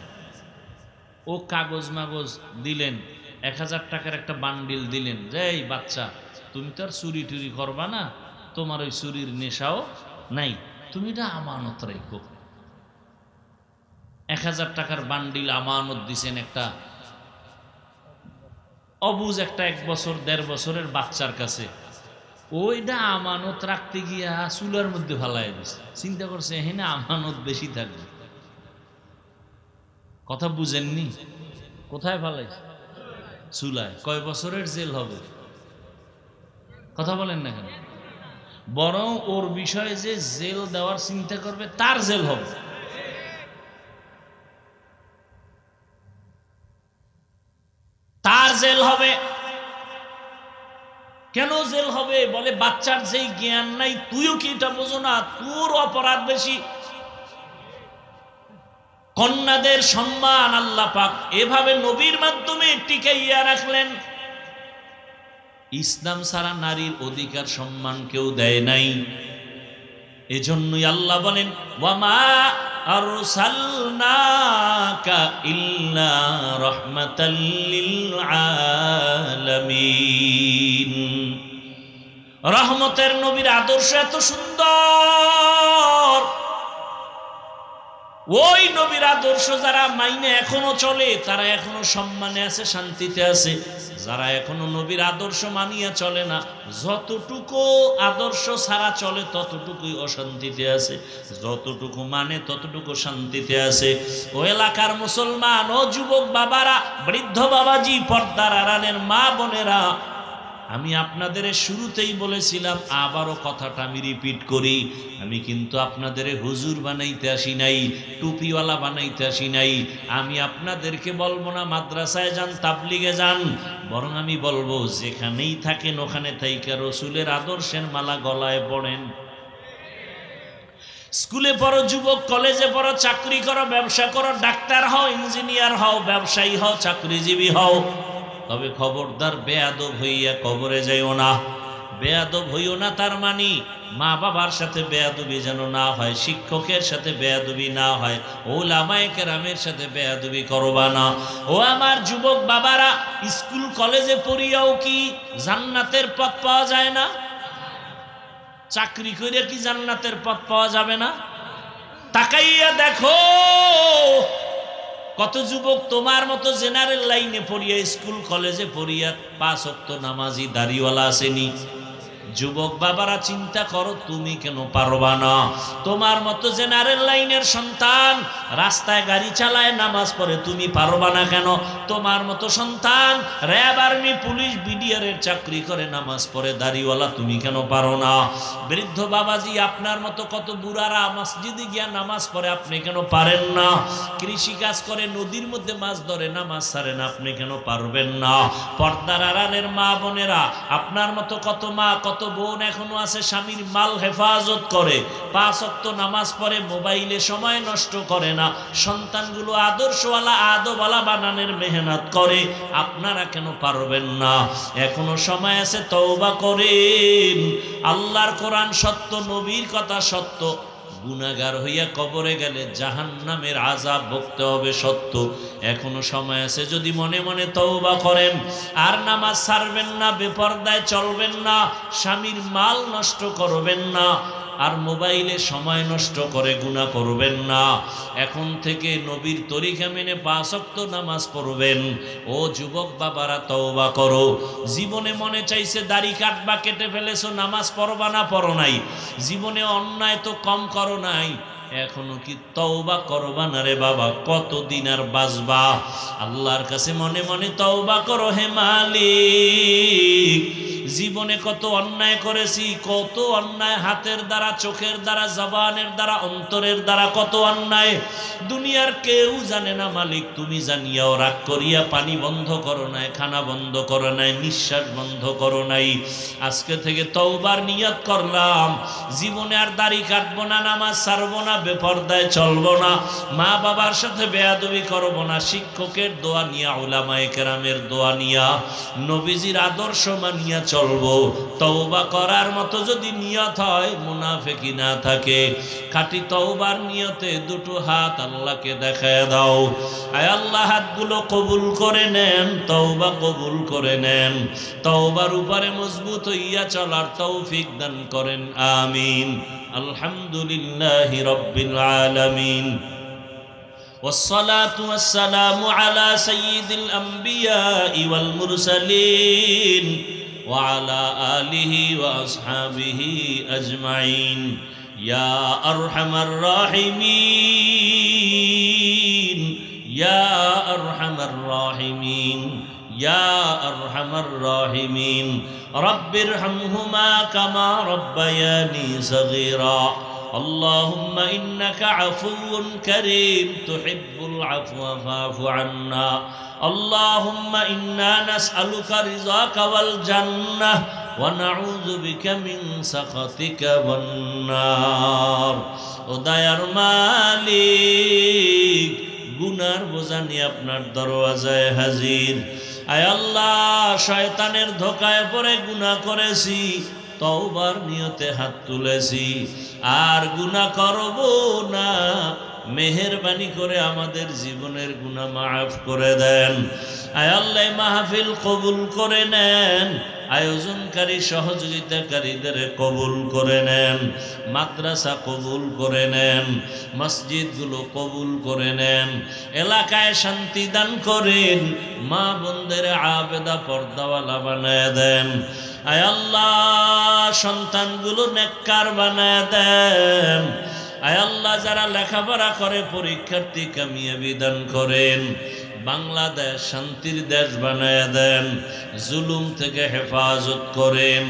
ও কাগজ মাগজ দিলেন, 1000 টাকার একটা বান্ডিল দিলেন, যে এই বাচ্চা, তুমি তো আর চুরি টুরি করবা না, তোমার ওই চুরির নেশাও নাই, তুমি এটা আমানত রাখো। 1000 টাকার বান্ডিল আমানত দিছেন একটা অবুজ একটা 1 বছর 1.5 বছরের বাচ্চার কাছে। ওইটা আমানত রাখতে গিয়া চুলার মধ্যে ফালাই দিছে। চিন্তা করছে এখানে আমানত বেশি থাকবে। কথা বুঝেননি? কোথায় ফালাইছে? চুলায়। কয় বছরের জেল হবে? কথা বলেন না কেন? বরং ওর বিষয়ে যে জেল দেওয়ার চিন্তা করবে তার জেল হবে। তার জেল হবে। কেন জেল হবে? বলে বাচ্চার যেই জ্ঞান নাই, তুইও কি এটা বোঝো না? তোর অপরাধ বেশি। কন্যাদের সম্মান আল্লাহ পাক এভাবে নবীর মাধ্যমে টিকাইয়া রাখলেন। ইসলাম ছাড়া নারীর অধিকার সম্মান কেউ দেয় নাই। এজন্যই আল্লাহ বলেন, ওয়ামা আরসালনাকা ইল্লা রাহমাতাল লিল আলামিন। রহমতের নবীর আদর্শ এত সুন্দর, ওই নবীর আদর্শ যারা মাইনে এখনো চলে তারা এখনো সম্মানে আছে, শান্তিতে আছে। যারা এখনো নবীর আদর্শ মানিয়া চলে না, যতটুকু আদর্শ ছাড়া চলে ততটুকুই অশান্তিতে আছে, যতটুকু মানে ততটুকু শান্তিতে আছে। ও এলাকার মুসলমান, ও যুবক বাবারা, বৃদ্ধ বাবাজি, পর্দার আড়ালের মা বোনেরা, আমি আপনাদের শুরুতেই বলেছিলাম, আবারও কথাটা আমি রিপিট করি, আমি কিন্তু আপনাদের হুজুর বানাইতে আসি নাই, টুপিওয়ালা বানাইতে আসি নাই। আমি আপনাদেরকে বলবো না মাদ্রাসায় যান, তাবলিগে যান, বরং আমি বলবো যেখানেই থাকেন ওখানে থাইকা রসুলের আদর্শের মালা গলায় পড়েন। স্কুলে পড়ো যুবক, কলেজে পড়ো, চাকরি করো, ব্যবসা করো, ডাক্তার হও, ইঞ্জিনিয়ার হও, ব্যবসায়ী হও, চাকরিজীবী হও, তবে খবরদার বেয়াদব হইয়া কবরে যাইও না। বেয়াদব হইও না তার মানে মা বাবার সাথে বেয়াদবি যেন না হয়, শিক্ষকের সাথে বেয়াদবি না হয়, ওলামায়ে কেরামের সাথে বেয়াদবি করবা না। ও আমার যুবক বাবারা, স্কুল কলেজে পড়িয়াও কি জান্নাতের পথ পাওয়া যায় না? চাকরি করে কি জান্নাতের পথ পাওয়া যাবে না? তাকাইয়া দেখো কত যুবক তোমার মতো জেনারেল লাইনে পড়িয়া, স্কুল কলেজে পড়িয়া 5 ওয়াক্ত নামাজি দাড়িওয়ালা আসেনি। যুবক বাবারা চিন্তা করো, তুমি কেন পারবা না? তোমার মতো জেনারেল লাইনের সন্তান রাস্তায় গাড়ি চালায়, নামাজ পড়ে, তুমি পারবা না কেন? তোমার মতো সন্তান র্যাব, আর্মি, পুলিশ, বিডিআর এর চাকরি করে, নামাজ পড়ে, দাড়িওয়ালা, তুমি কেন পারো না? বৃদ্ধ বাবাজি, আপনার মতো কত বুড়ারা মসজিদে গিয়া নামাজ পড়ে, আপনি কেন পারেন না? কৃষি কাজ করে, নদীর মধ্যে মাছ ধরে, নামাজ ছাড়েন, আপনি কেন পারবেন না? পর্দার আড়ালের মা বোনেরা, আপনার মতো কত মা, কত বোন এখনো আছে স্বামীর মাল হেফাজত করে, 5 ওয়াক্ত নামাজ পড়ে, মোবাইলে সময় নষ্ট করে না, সন্তানগুলো আদর্শওয়ালা, আদবওয়ালা বানানোর মেহনত করে, আপনারা কেন পারবেন না? এখনো সময় আছে, তওবা করেন। আল্লাহর কোরআন সত্য, নবীর কথা সত্য। গুনাহগার হইয়া কবরে গেলে জাহান্নামের আযাব ভুগতে হবে সত্য। এখনো সময় আছে, যদি মনে মনে তওবা করেন, আর নামাজ ছাড়বেন না, বেপরদায় চলবেন না, স্বামীর মাল নষ্ট করবেন না, আর মোবাইলে সময় নষ্ট করে গুনাহ করবেন না। এখন থেকে নবীর তরিকা মেনে 5 ওয়াক্ত নামাজ পড়বেন। ও যুবক বাবারা, তওবা করো। জীবনে মনে চাইছে দাড়ি কাটবা, কেটে ফেলেছো, নামাজ পড়বা না, পড়ো নাই। জীবনে অন্যায় তো কম করো নাই, এখনো কি তওবা করবা না রে বাবা? কতদিন আর বাঁচবা? আল্লাহর কাছে মনে মনে তওবা করো, হে মালিক, জীবনে কত অন্যায় করেছি, কত অন্যায়, হাতের দ্বারা, চোখের দ্বারা, জবানের দ্বারা, অন্তরের দ্বারা, কত অন্যায় দুনিয়ার কেউ জানে না মালিক, তুমি জানিয়াও রাগ করিয়া পানি বন্ধ করো নাই, খানা বন্ধ করো নাই, নিঃশ্বাস বন্ধ করো নাই। আজকে থেকে তওবার নিয়ত করলাম, জীবনে আর দাড়ি কাটবো না, নামাজ ছাড়বো না, বেপরদায় চলবো না, মা বাবার সাথে বেয়াদবি করবো না, শিক্ষকের দোয়া নিয়া, উলামায়ে কেরামের দোয়া নিয়া, নবীজির আদর্শ মানিয়া চলবো। তওবা করার মতো যদি নিয়ত হয়, মুনাফিকি না থাকে, খাঁটি তওবার নিয়তে দুটো হাত আল্লাহকে দেখায় দাও। আয় আল্লাহ, হাতগুলো কবুল করে নেন, তওবা কবুল করে নেন, তওবার উপরে মজবুত হইয়া চলার তৌফিক দান করেন, আমিন। আলহামদুলিল্লাহি রাব্বিল আলামিন, والصلاة والسلام على سيد الأنبياء والمرسلين وعلى آله وأصحابه أجمعين يا أرحم الراحمين يا أرحم الراحمين يا أرحم الراحمين رب ارحمهما كما ربياني صغيرا اللهم إنك عفو كريم تحب العفو فاعف عنا اللهم إنا نسألك رضاك والجنة ونعوذ بك من سخطك والنار ও দয়ার মালিক, গুনার বোঝা নিয়ে আপনার দরওয়াজায় হাজির। আয় আল্লাহ, শয়তানের ধোকায় পড়ে গুনাহ করেছি, তওবার নিয়তে হাত তুলেছি, আর গুনাহ করব না। মেহেরবানি করে আমাদের জীবনের গুনাহ মাফ করে দেন। আয় আল্লাহ, মাহফিল কবুল করে নেন। আয়োজনকারী সহযোগিতাকারীদের কবুল করে নেন, মাদ্রাসা কবুল করে নেন, মসজিদগুলো কবুল করে নেন, এলাকায় শান্তি দান করেন, মা বোনদের আবেদা পর্দাওয়ালা বানায় দেন। আয় আল্লাহ, সন্তানগুলো নেককার বানায় দেন। আয় আল্লাহ, যারা লেখাপড়া করে পরীক্ষার্থী কামিয়াবি দান করেন। বাংলাদেশ শান্তির দেশ বানায় দেন, জুলুম থেকে হেফাজত করেন,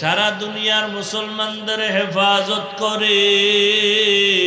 সারা দুনিয়ার মুসলমানদের হেফাজত করেন।